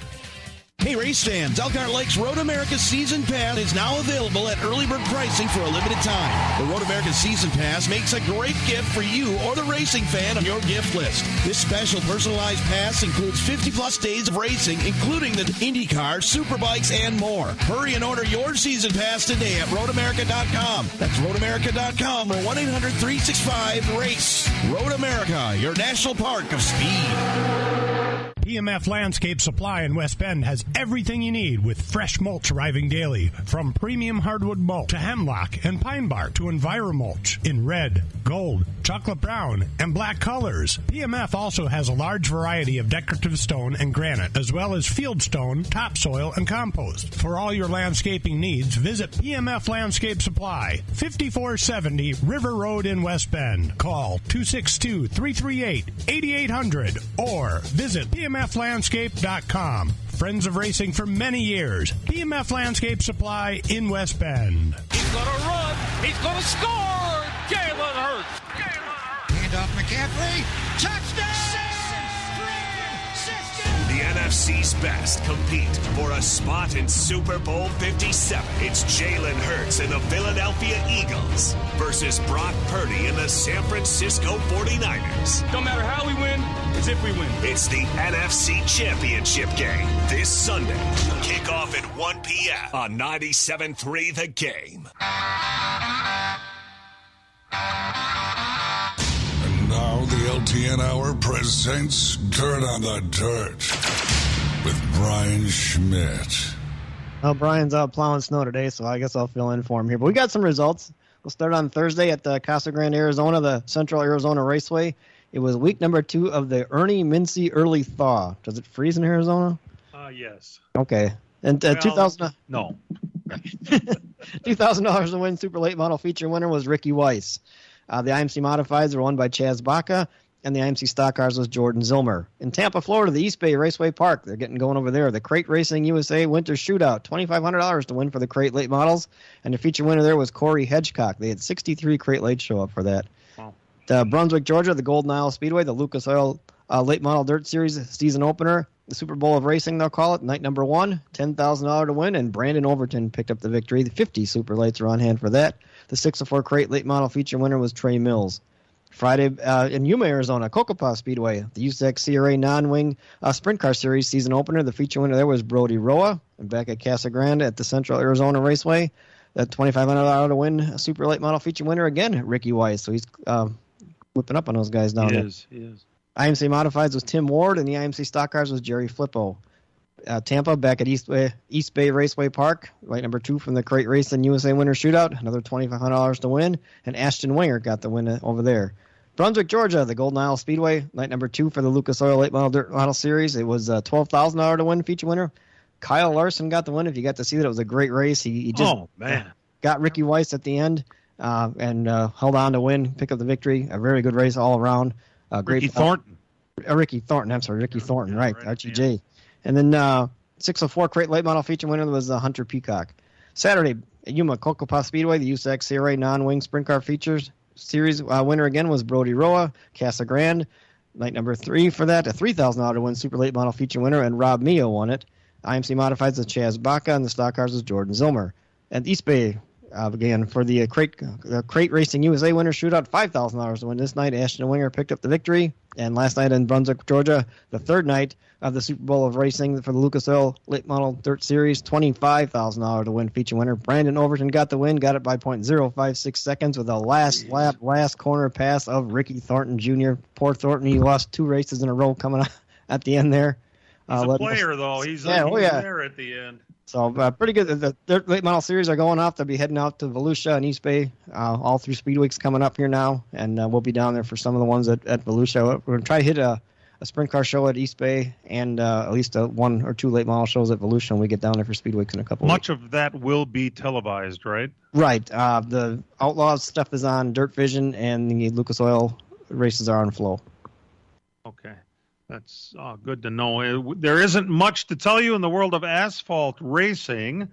Speaker 2: Hey, race fans, Elkhart Lakes Road America Season Pass is now available at early bird pricing for a limited time. The Road America Season Pass makes a great gift for you or the racing fan on your gift list. This special personalized pass includes 50-plus days of racing, including the IndyCar, Superbikes, and more. Hurry and order your Season Pass today at roadamerica.com. That's roadamerica.com or 1-800-365-RACE. Road America, your national park of speed.
Speaker 7: PMF Landscape Supply in West Bend has everything you need with fresh mulch arriving daily. From premium hardwood mulch to hemlock and pine bark to EnviroMulch in red, gold, chocolate brown, and black colors. PMF also has a large variety of decorative stone and granite, as well as field stone, topsoil, and compost. For all your landscaping needs, visit PMF Landscape Supply, 5470 River Road in West Bend. Call 262-338-8800 or visit PMFlandscape.com. Friends of racing for many years. PMF Landscape Supply in West Bend.
Speaker 14: He's going to run. He's going to score. Jalen Hurts.
Speaker 20: Hand off McCaffrey. Touchdown!
Speaker 19: The NFC's best compete for a spot in Super Bowl 57. It's Jalen Hurts and the Philadelphia Eagles versus Brock Purdy and the San Francisco 49ers.
Speaker 14: No matter how we win, it's if we win.
Speaker 19: It's the NFC Championship game this Sunday. Kickoff at 1 p.m. on 97.3 The Game.
Speaker 3: And now the LTN Hour presents Dirt on the Dirt with Brian Schmidt.
Speaker 6: Well, Brian's out plowing snow today, so I guess I'll fill in for him here. But we got some results. We'll start on Thursday at the Casa Grande, Arizona, the Central Arizona Raceway. It was week number 2 of the Ernie Mincy Early Thaw. Does it freeze in Arizona?
Speaker 4: Yes.
Speaker 6: Okay. And $2,000.
Speaker 4: No.
Speaker 6: $2,000 to win Super Late Model feature winner was Ricky Weiss. The IMC Modifieds were won by Chaz Baca, and the IMC Stock Cars was Jordan Zilmer. In Tampa, Florida, the East Bay Raceway Park, they're getting going over there. The Crate Racing USA Winter Shootout, $2,500 to win for the Crate Late Models, and the feature winner there was Corey Hedgecock. They had 63 Crate Late show up for that. Wow. Brunswick, Georgia, the Golden Isle Speedway, the Lucas Oil Late Model Dirt Series season opener, the Super Bowl of Racing, they'll call it, night number 1, $10,000 to win, and Brandon Overton picked up the victory. The 50 Super Lates are on hand for that. The 604 Crate Late Model feature winner was Trey Mills. Friday in Yuma, Arizona, Cocopah Speedway, the USAC CRA non-wing sprint car series season opener. The feature winner there was Brody Roa. And back at Casa Grande at the Central Arizona Raceway, that $2,500 to win a Super Late Model feature winner again, Ricky Weiss. So he's whipping up on those guys down there.
Speaker 4: He is.
Speaker 6: IMC Modifieds was Tim Ward, and the IMC Stock Cars was Jerry Flippo. Tampa, back at East Bay Raceway Park, right number 2 from the Crate Racing USA Winter Shootout, another $2,500 to win, and Ashton Winger got the win over there. Brunswick, Georgia, the Golden Isle Speedway, night number 2 for the Lucas Oil Late Model Dirt Model Series. It was $12,000 to win, feature winner. Kyle Larson got the win. If you got to see that, it was a great race. He just got Ricky Weiss at the end and held on to win, pick up the victory. A very good race all around.
Speaker 4: Ricky Thornton.
Speaker 6: Ricky Thornton, right, Archie J. And then 604 Crate Late Model feature winner was Hunter Peacock. Saturday, at Yuma, Cocopah Speedway, the USAC CRA non-wing sprint car features series winner again was Brody Roa, Casa Grande. Night number 3 for that, a $3,000 to win Super Late Model feature winner, and Rob Mio won it. IMC Modifieds was Chaz Baca, and the Stock Cars was Jordan Zilmer. And East Bay, again, for the Crate Racing USA Winter Shootout, $5,000 to win this night. Ashton Winger picked up the victory. And last night in Brunswick, Georgia, the third night of the Super Bowl of Racing for the Lucas Oil Late Model Dirt Series, $25,000 to win feature winner. Brandon Overton got the win, got it by 0.056 seconds with a last corner pass of Ricky Thornton Jr. Poor Thornton, he lost 2 races in a row coming up at the end there.
Speaker 4: He's a player, though. He's there at the end.
Speaker 6: So pretty good. The Late Model Series are going off. They'll be heading out to Volusia and East Bay all through Speed Weeks coming up here now, and we'll be down there for some of the ones at Volusia. We're going to try to hit a sprint car show at East Bay and at least 1 or 2 late model shows at Volusia when we get down there for Speed Weeks in a couple
Speaker 4: Much
Speaker 6: weeks.
Speaker 4: of that will be televised, right?
Speaker 6: Right. The Outlaws stuff is on Dirt Vision, and the Lucas Oil races are on Flow.
Speaker 4: Okay. That's good to know. There isn't much to tell you in the world of asphalt racing.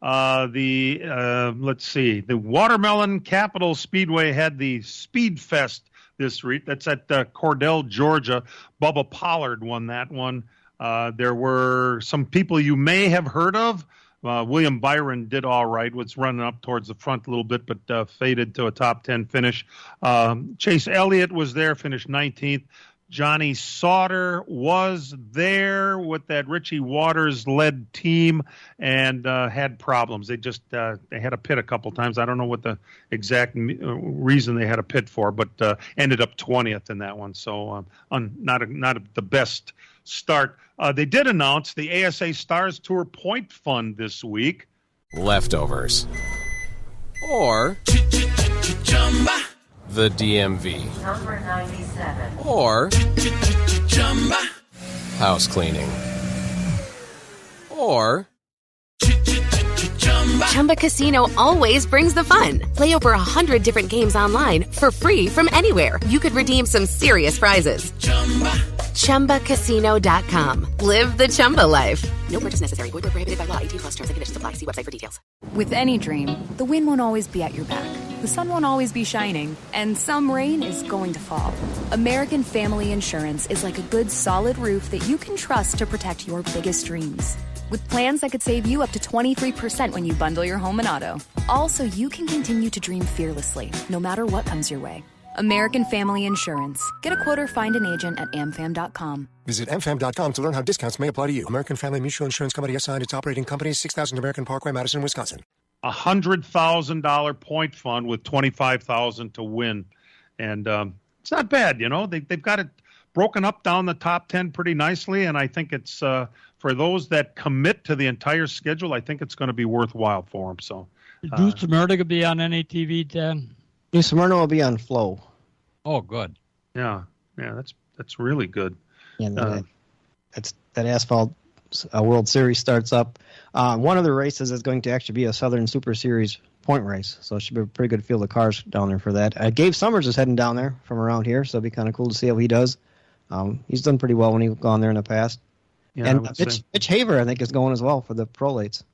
Speaker 4: Let's see. The Watermelon Capital Speedway had the Speed Fest this week. That's at Cordell, Georgia. Bubba Pollard won that one. There were some people you may have heard of. William Byron did all right, was running up towards the front a little bit, but faded to a top 10 finish. Chase Elliott was there, finished 19th. Johnny Sauter was there with that Richie Waters-led team and had problems. They just they had a pit a couple times. I don't know what the exact reason they had a pit for, but ended up 20th in that one. So not the best start. They did announce the ASA Stars Tour Point Fund this week.
Speaker 9: Leftovers. Or the DMV.
Speaker 15: Number 97.
Speaker 9: Or house cleaning. Or
Speaker 1: Chumba Casino always brings the fun. Play over 100 different games online for free from anywhere. You could redeem some serious prizes. ChumbaCasino.com. Live the Chumba life. No purchase necessary. Void where prohibited by law. 18+ terms and conditions apply. See website for details.
Speaker 21: With any dream, the wind won't always be at your back. The sun won't always be shining, and some rain is going to fall. American Family Insurance is like a good, solid roof that you can trust to protect your biggest dreams. With plans that could save you up to 23% when you bundle your home and auto. Also, you can continue to dream fearlessly, no matter what comes your way. American Family Insurance. Get a quote or find an agent at amfam.com.
Speaker 22: Visit amfam.com to learn how discounts may apply to you. American Family Mutual Insurance Company assigned its operating company, 6000 American Parkway, Madison, Wisconsin.
Speaker 4: $100,000 point fund with $25,000 to win, and it's not bad. You know, they've got it broken up down the top 10 pretty nicely, and I think it's for those that commit to the entire schedule. I think it's going to be worthwhile for them. So,
Speaker 5: New Smyrna going to be on any TV, Dan?
Speaker 6: New Smyrna will be on Flow.
Speaker 5: Oh, good.
Speaker 4: Yeah, that's really good.
Speaker 6: And that asphalt World Series starts up. One of the races is going to actually be a Southern Super Series point race, so it should be a pretty good field of cars down there for that. Gabe Summers is heading down there from around here, so it'll be kind of cool to see how he does. He's done pretty well when he's gone there in the past. Yeah, and Mitch Haver, I think, is going as well for the prolates.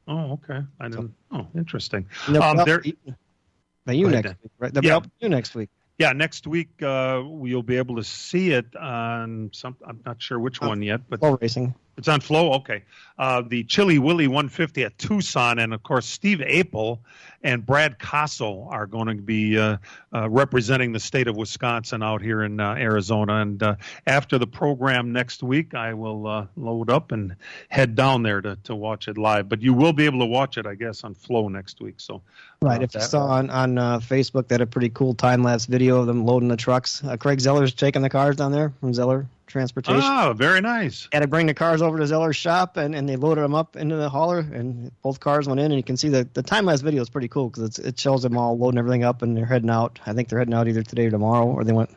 Speaker 4: Oh, okay. I didn't. Oh, interesting.
Speaker 6: Next week, right? They'll be up you next week.
Speaker 4: Yeah, next week you'll be able to see it on some. I'm not sure which one yet, but
Speaker 6: Flow Racing.
Speaker 4: It's on Flow. Okay, the Chili Willy 150 at Tucson, and of course Steve Apel and Brad Castle are going to be representing the state of Wisconsin out here in Arizona. And after the program next week, I will load up and head down there to watch it live. But you will be able to watch it, I guess, on Flow next week. So.
Speaker 6: Right. If you saw on Facebook, they had a pretty cool time-lapse video of them loading the trucks. Craig Zeller's taking the cars down there from Zeller Transportation.
Speaker 4: Oh, very nice.
Speaker 6: Had to bring the cars over to Zeller's shop, and they loaded them up into the hauler, and both cars went in, and you can see the time-lapse video is pretty cool because it shows them all loading everything up, and they're heading out. I think they're heading out either today or tomorrow, or they went.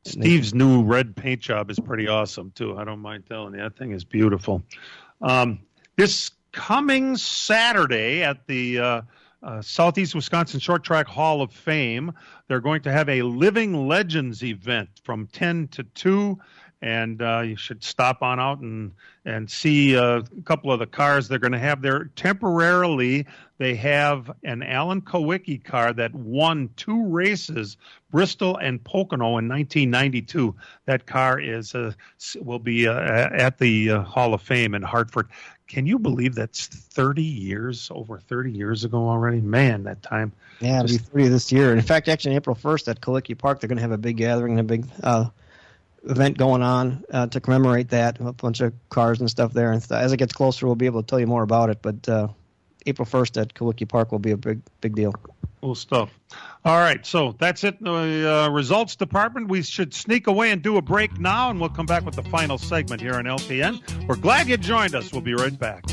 Speaker 4: Steve's new red paint job is pretty awesome, too. I don't mind telling you. That thing is beautiful. This coming Saturday at the Southeast Wisconsin Short Track Hall of Fame, they're going to have a Living Legends event from 10 to 2, and you should stop on out and see a couple of the cars they're going to have there. Temporarily, they have an Alan Kowicki car that won 2 races, Bristol and Pocono, in 1992. That car will be at the Hall of Fame in Hartford. Can you believe that's over 30 years ago already? Man, that time.
Speaker 6: Yeah, it'll be 30 this year. In fact, actually, on April 1st at Kowicki Park, they're going to have a big gathering and a big event going on to commemorate that. A bunch of cars and stuff there. And as it gets closer, we'll be able to tell you more about it. But April 1st at Kowicki Park will be a big deal.
Speaker 4: Cool stuff. All right, so that's it in the results department. We should sneak away and do a break now, and we'll come back with the final segment here on LTN. We're glad you joined us. We'll be right back.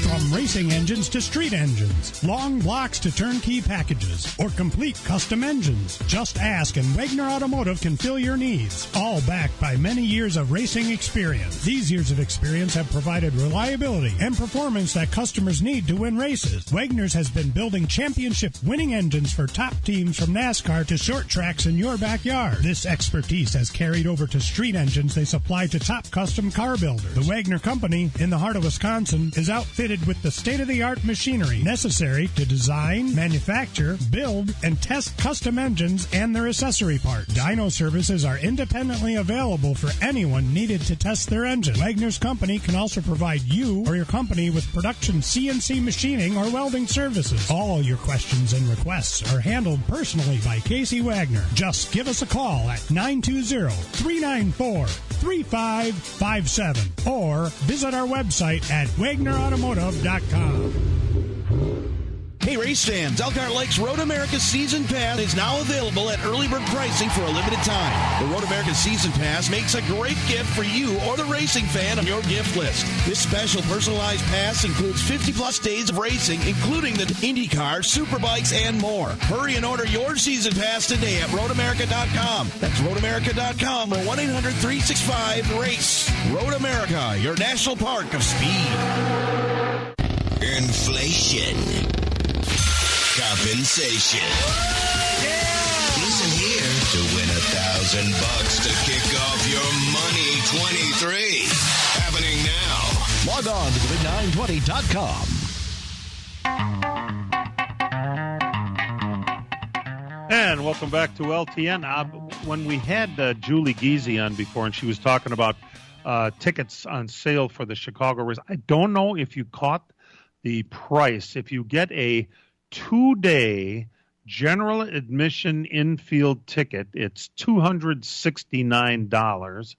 Speaker 7: From racing engines to street engines, long blocks to turnkey packages, or complete custom engines, just ask and Wagner Automotive can fill your needs. All backed by many years of racing experience. These years of experience have provided reliability and performance that customers need to win races. Wagner's has been building championship-winning engines for top teams from NASCAR to short tracks in your backyard. This expertise has carried over to street engines they supply to top custom car builders. The Wagner Company, in the heart of Wisconsin, is outfitted with the state-of-the-art machinery necessary to design, manufacture, build, and test custom engines and their accessory parts. Dyno services are independently available for anyone needed to test their engine. Wagner's Company can also provide you or your company with production CNC machining or welding services. All your questions and requests are handled personally by Casey Wagner. Just give us a call at 920-394-3557 or visit our website at WagnerAutomotive.com.
Speaker 2: Hey, race fans, Elkhart Lake's Road America Season Pass is now available at early bird pricing for a limited time. The Road America Season Pass makes a great gift for you or the racing fan on your gift list. This special personalized pass includes 50-plus days of racing, including the IndyCar, Superbikes, and more. Hurry and order your Season Pass today at RoadAmerica.com. That's RoadAmerica.com or 1-800-365-RACE. Road America, your national park of speed.
Speaker 23: Inflation. Compensation. Yeah. Listen here to win $1,000 to kick off your Money 23. Happening now.
Speaker 2: Log on to thebig920.com.
Speaker 4: And welcome back to LTN. When we had Julie Giese on before, and she was talking about tickets on sale for the Chicago race, I don't know if you caught the price. If you get a 2-day general admission infield ticket, it's $269,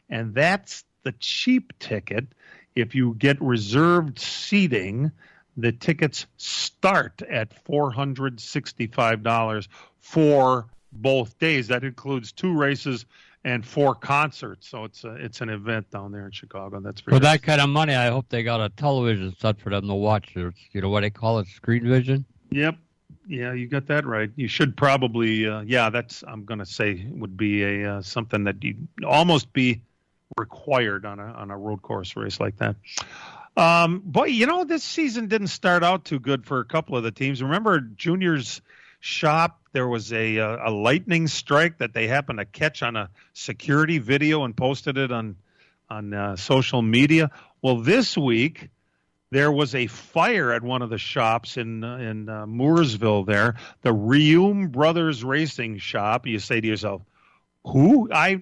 Speaker 4: and that's the cheap ticket. If you get reserved seating, the tickets start at $465 for both days. That includes 2 races and 4 concerts. So it's an event down there in Chicago. That's
Speaker 5: for that kind of money. I hope they got a television set for them to watch. You know what they call it, screen vision.
Speaker 4: Yep. Yeah, you got that right. You should probably. That's I'm going to say would be a something that you'd almost be required on a road course race like that. But this season didn't start out too good for a couple of the teams. Remember Junior's shop? There was a lightning strike that they happened to catch on a security video and posted it on social media. Well, this week there was a fire at one of the shops in Mooresville there, the Rium Brothers Racing Shop. You say to yourself, who? I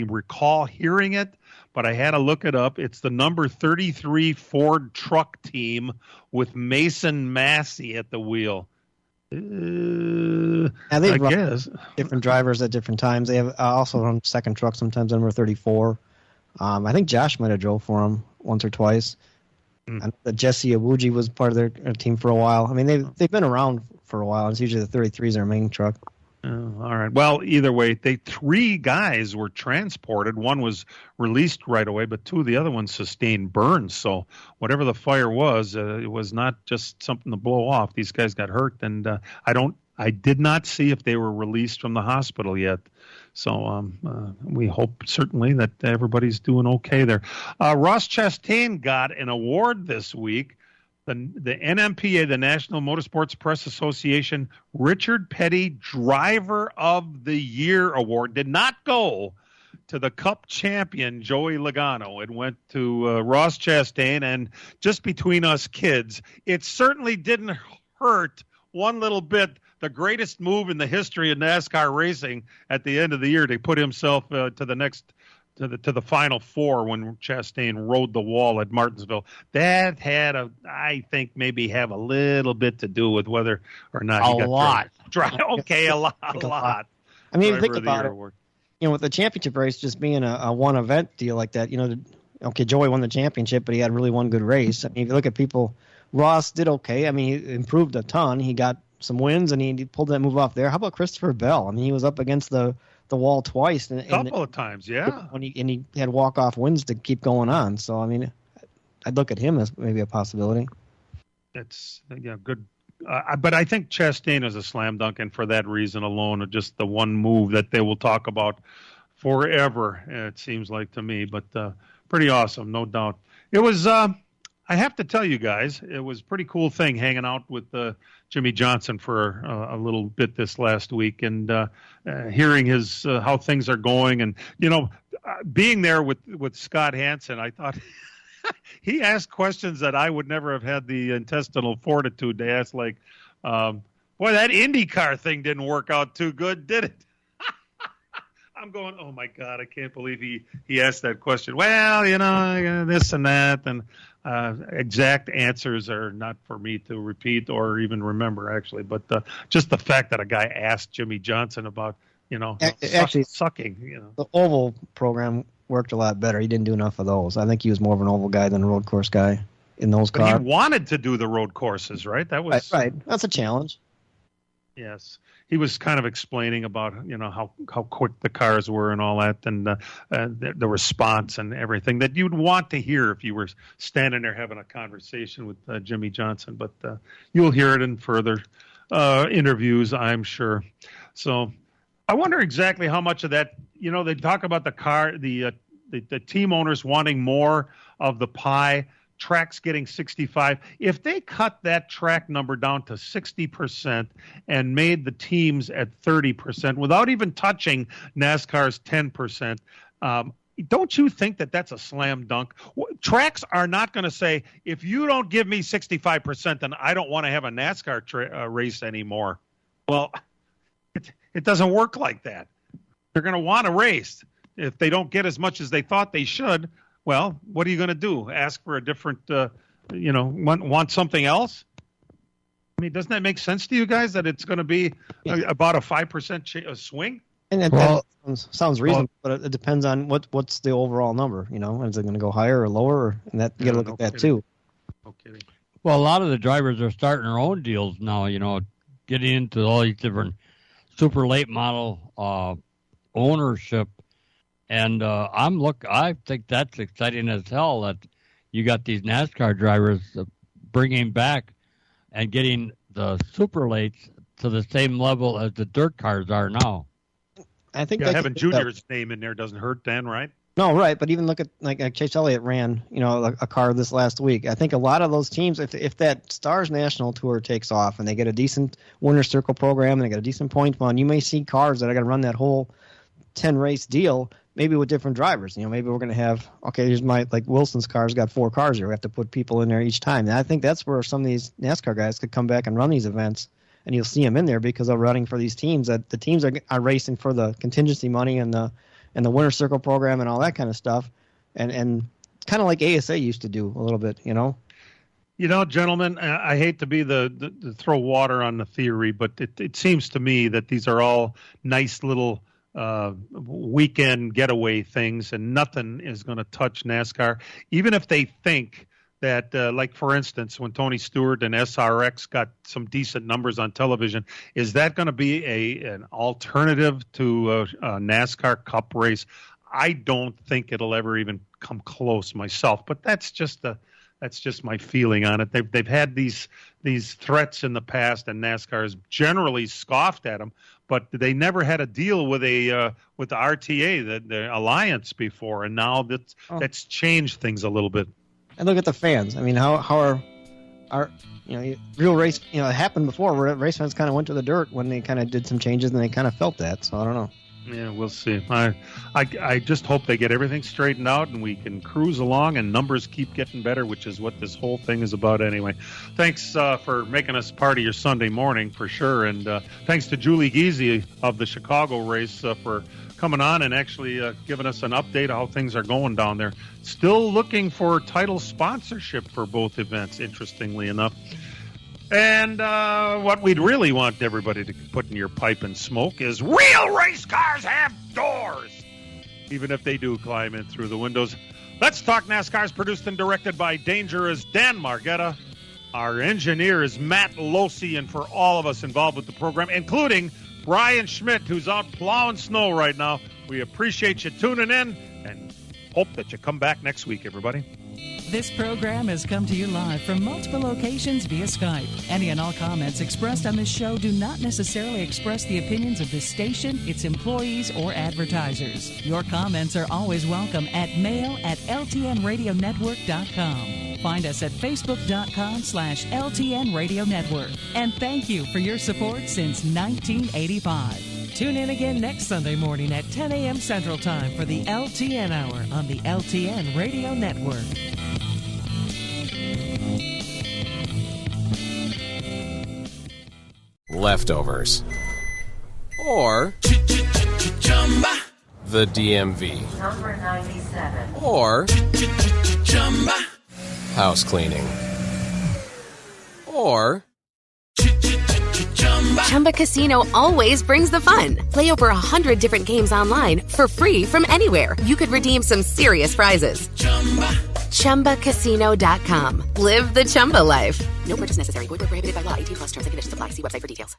Speaker 4: recall hearing it, but I had to look it up. It's the number 33 Ford truck team with Mason Massey at the wheel.
Speaker 6: They
Speaker 4: I guess
Speaker 6: different drivers at different times. They have also on second truck sometimes number 34. I think Josh might have drove for them once or twice. I know that Jesse Awuji was part of their team for a while. I mean, they've been around for a while. It's usually the 33 is their main truck.
Speaker 4: Oh, all right. Well, either way, 3 guys were transported. One was released right away, but 2 of the other ones sustained burns. So whatever the fire was, it was not just something to blow off. These guys got hurt, and I did not see if they were released from the hospital yet. So we hope certainly that everybody's doing okay there. Ross Chastain got an award this week. The NMPA, the National Motorsports Press Association, Richard Petty Driver of the Year Award did not go to the Cup champion, Joey Logano. It went to Ross Chastain, and just between us kids, it certainly didn't hurt one little bit. The greatest move in the history of NASCAR racing at the end of the year to put himself to the Final Four when Chastain rode the wall at Martinsville. That had I think maybe have a little bit to do with whether or not he got a lot.
Speaker 6: I mean, think about it. With the championship race just being a one event deal like that, okay, Joey won the championship, but he had really one good race. I mean, if you look at people, Ross did okay. I mean, he improved a ton. He got some wins, and he pulled that move off there. How about Christopher Bell? I mean, he was up against the wall twice. A
Speaker 4: couple of times, yeah.
Speaker 6: And he had walk-off wins to keep going on. So, I mean, I'd look at him as maybe a possibility.
Speaker 4: It's good. But I think Chastain is a slam dunk, and for that reason alone, just the one move that they will talk about forever, it seems like to me. But pretty awesome, no doubt. It was, I have to tell you guys, it was a pretty cool thing hanging out with Jimmy Johnson for a little bit this last week and hearing his how things are going. And, being there with Scott Hansen, I thought he asked questions that I would never have had the intestinal fortitude to ask, like, boy, that IndyCar thing didn't work out too good, did it? I'm going, oh, my God, I can't believe he asked that question. Well, this and that, and exact answers are not for me to repeat or even remember, actually. But just the fact that a guy asked Jimmy Johnson about,
Speaker 6: actually
Speaker 4: sucking.
Speaker 6: The oval program worked a lot better. He didn't do enough of those. I think he was more of an oval guy than a road course guy in those cars.
Speaker 4: But he wanted to do the road courses, right? That was
Speaker 6: right. That's a challenge.
Speaker 4: Yes. He was kind of explaining about, how quick the cars were and all that, and the response and everything that you'd want to hear if you were standing there having a conversation with Jimmy Johnson. But you'll hear it in further interviews, I'm sure. So I wonder exactly how much of that, they talk about the car, the team owners wanting more of the pie. Tracks getting 65. If they cut that track number down to 60% and made the teams at 30% without even touching NASCAR's 10%, don't you think that that's a slam dunk? Tracks are not going to say, if you don't give me 65%, then I don't want to have a NASCAR race anymore. Well, It doesn't work like that. They're going to want to race. If they don't get as much as they thought they should, well, what are you going to do? Ask for a different, want something else? I mean, doesn't that make sense to you guys that it's going to be about a 5% swing?
Speaker 6: And that sounds reasonable, but it depends on what's the overall number. Is it going to go higher or lower? And that you got to look at that too.
Speaker 4: No kidding.
Speaker 5: Well, a lot of the drivers are starting their own deals now. Getting into all these different super late model ownership, and I think that's exciting as hell that you got these NASCAR drivers bringing back and getting the super lates to the same level as the dirt cars are now.
Speaker 6: I think
Speaker 4: having Junior's name in there doesn't hurt, Dan, right?
Speaker 6: No, right. But even look at like Chase Elliott ran, a car this last week. I think a lot of those teams, if that Stars National Tour takes off and they get a decent winner's circle program and they get a decent point fund, you may see cars that are going to run that whole 10 race deal, maybe with different drivers. Maybe we're going to have, here's like Wilson's car's got 4 cars here. We have to put people in there each time. And I think that's where some of these NASCAR guys could come back and run these events. And you'll see them in there because they're running for these teams. That the teams are racing for the contingency money and the winner circle program and all that kind of stuff, and kind of like ASA used to do a little bit.
Speaker 4: Gentlemen, I hate to be the throw water on the theory, but it seems to me that these are all nice little weekend getaway things, and nothing is going to touch NASCAR, even if they think that, like, for instance, when Tony Stewart and SRX got some decent numbers on television, is that going to be an alternative to a NASCAR Cup race? I don't think it'll ever even come close myself, but that's just my feeling on it. They've had these threats in the past, and NASCAR has generally scoffed at them, but they never had a deal with the RTA, the alliance, before, and now that's changed things a little bit.
Speaker 6: And look at the fans. I mean, how are real race? It happened before where race fans kind of went to the dirt when they kind of did some changes and they kind of felt that. So I don't know.
Speaker 4: Yeah, we'll see. I just hope they get everything straightened out and we can cruise along and numbers keep getting better, which is what this whole thing is about anyway. Thanks for making us part of your Sunday morning for sure. And thanks to Julie Giese of the Chicago race for coming on and actually giving us an update of how things are going down there. Still looking for title sponsorship for both events, interestingly enough. And what we'd really want everybody to put in your pipe and smoke is real race cars have doors, even if they do climb in through the windows. Let's Talk NASCAR is produced and directed by Dangerous Dan Margetta. Our engineer is Matt Losi, and for all of us involved with the program, including Brian Schmidt, who's out plowing snow right now, we appreciate you tuning in and hope that you come back next week, everybody.
Speaker 8: This program has come to you live from multiple locations via Skype. Any and all comments expressed on this show do not necessarily express the opinions of this station, its employees, or advertisers. Your comments are always welcome at mail@ltnradionetwork.com. Find us at facebook.com/LTN Radio Network. And thank you for your support since 1985. Tune in again next Sunday morning at 10 a.m. Central Time for the LTN Hour on the LTN Radio Network.
Speaker 9: Leftovers. Or the DMV.
Speaker 15: Number 97.
Speaker 9: Or house cleaning. Or
Speaker 1: Chumba Casino always brings the fun. Play over 100 different games online for free from anywhere. You could redeem some serious prizes. ChumbaCasino.com. Live the Chumba life. No purchase necessary. Void where prohibited by law. 18+ terms and conditions apply. See website for details.